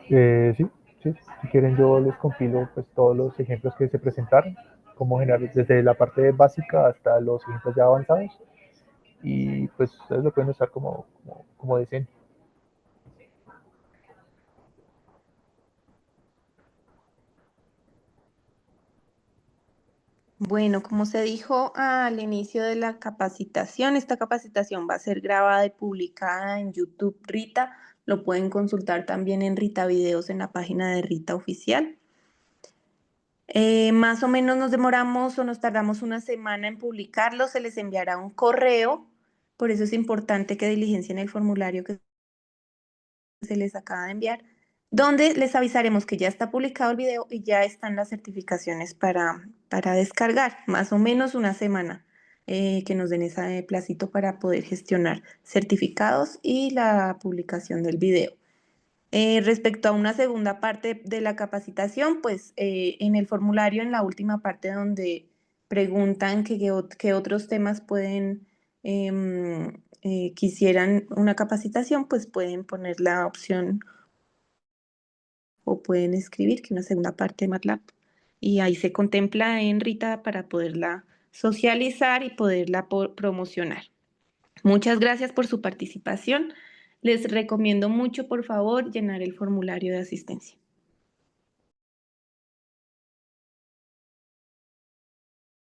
A: Sí, sí, si quieren yo les compilo pues todos los ejemplos que se presentaron, cómo generar desde la parte básica hasta los ejemplos ya avanzados y pues ustedes lo pueden usar como deseen.
B: Bueno, como se dijo al inicio de la capacitación, esta capacitación va a ser grabada y publicada en YouTube Rita. Lo pueden consultar también en Rita Videos en la página de Rita Oficial. Más o menos nos demoramos o nos tardamos una semana en publicarlo, se les enviará un correo, por eso es importante que diligencien el formulario que se les acaba de enviar, donde les avisaremos que ya está publicado el video y ya están las certificaciones para descargar, más o menos una semana, que nos den ese placito para poder gestionar certificados y la publicación del video. Respecto a una segunda parte de la capacitación, pues en el formulario, en la última parte donde preguntan qué otros temas pueden, quisieran una capacitación, pues pueden poner la opción o pueden escribir que una segunda parte de MATLAB. Y ahí se contempla en Rita para poderla socializar y poderla promocionar. Muchas gracias por su participación. Les recomiendo mucho, por favor, llenar el formulario de asistencia.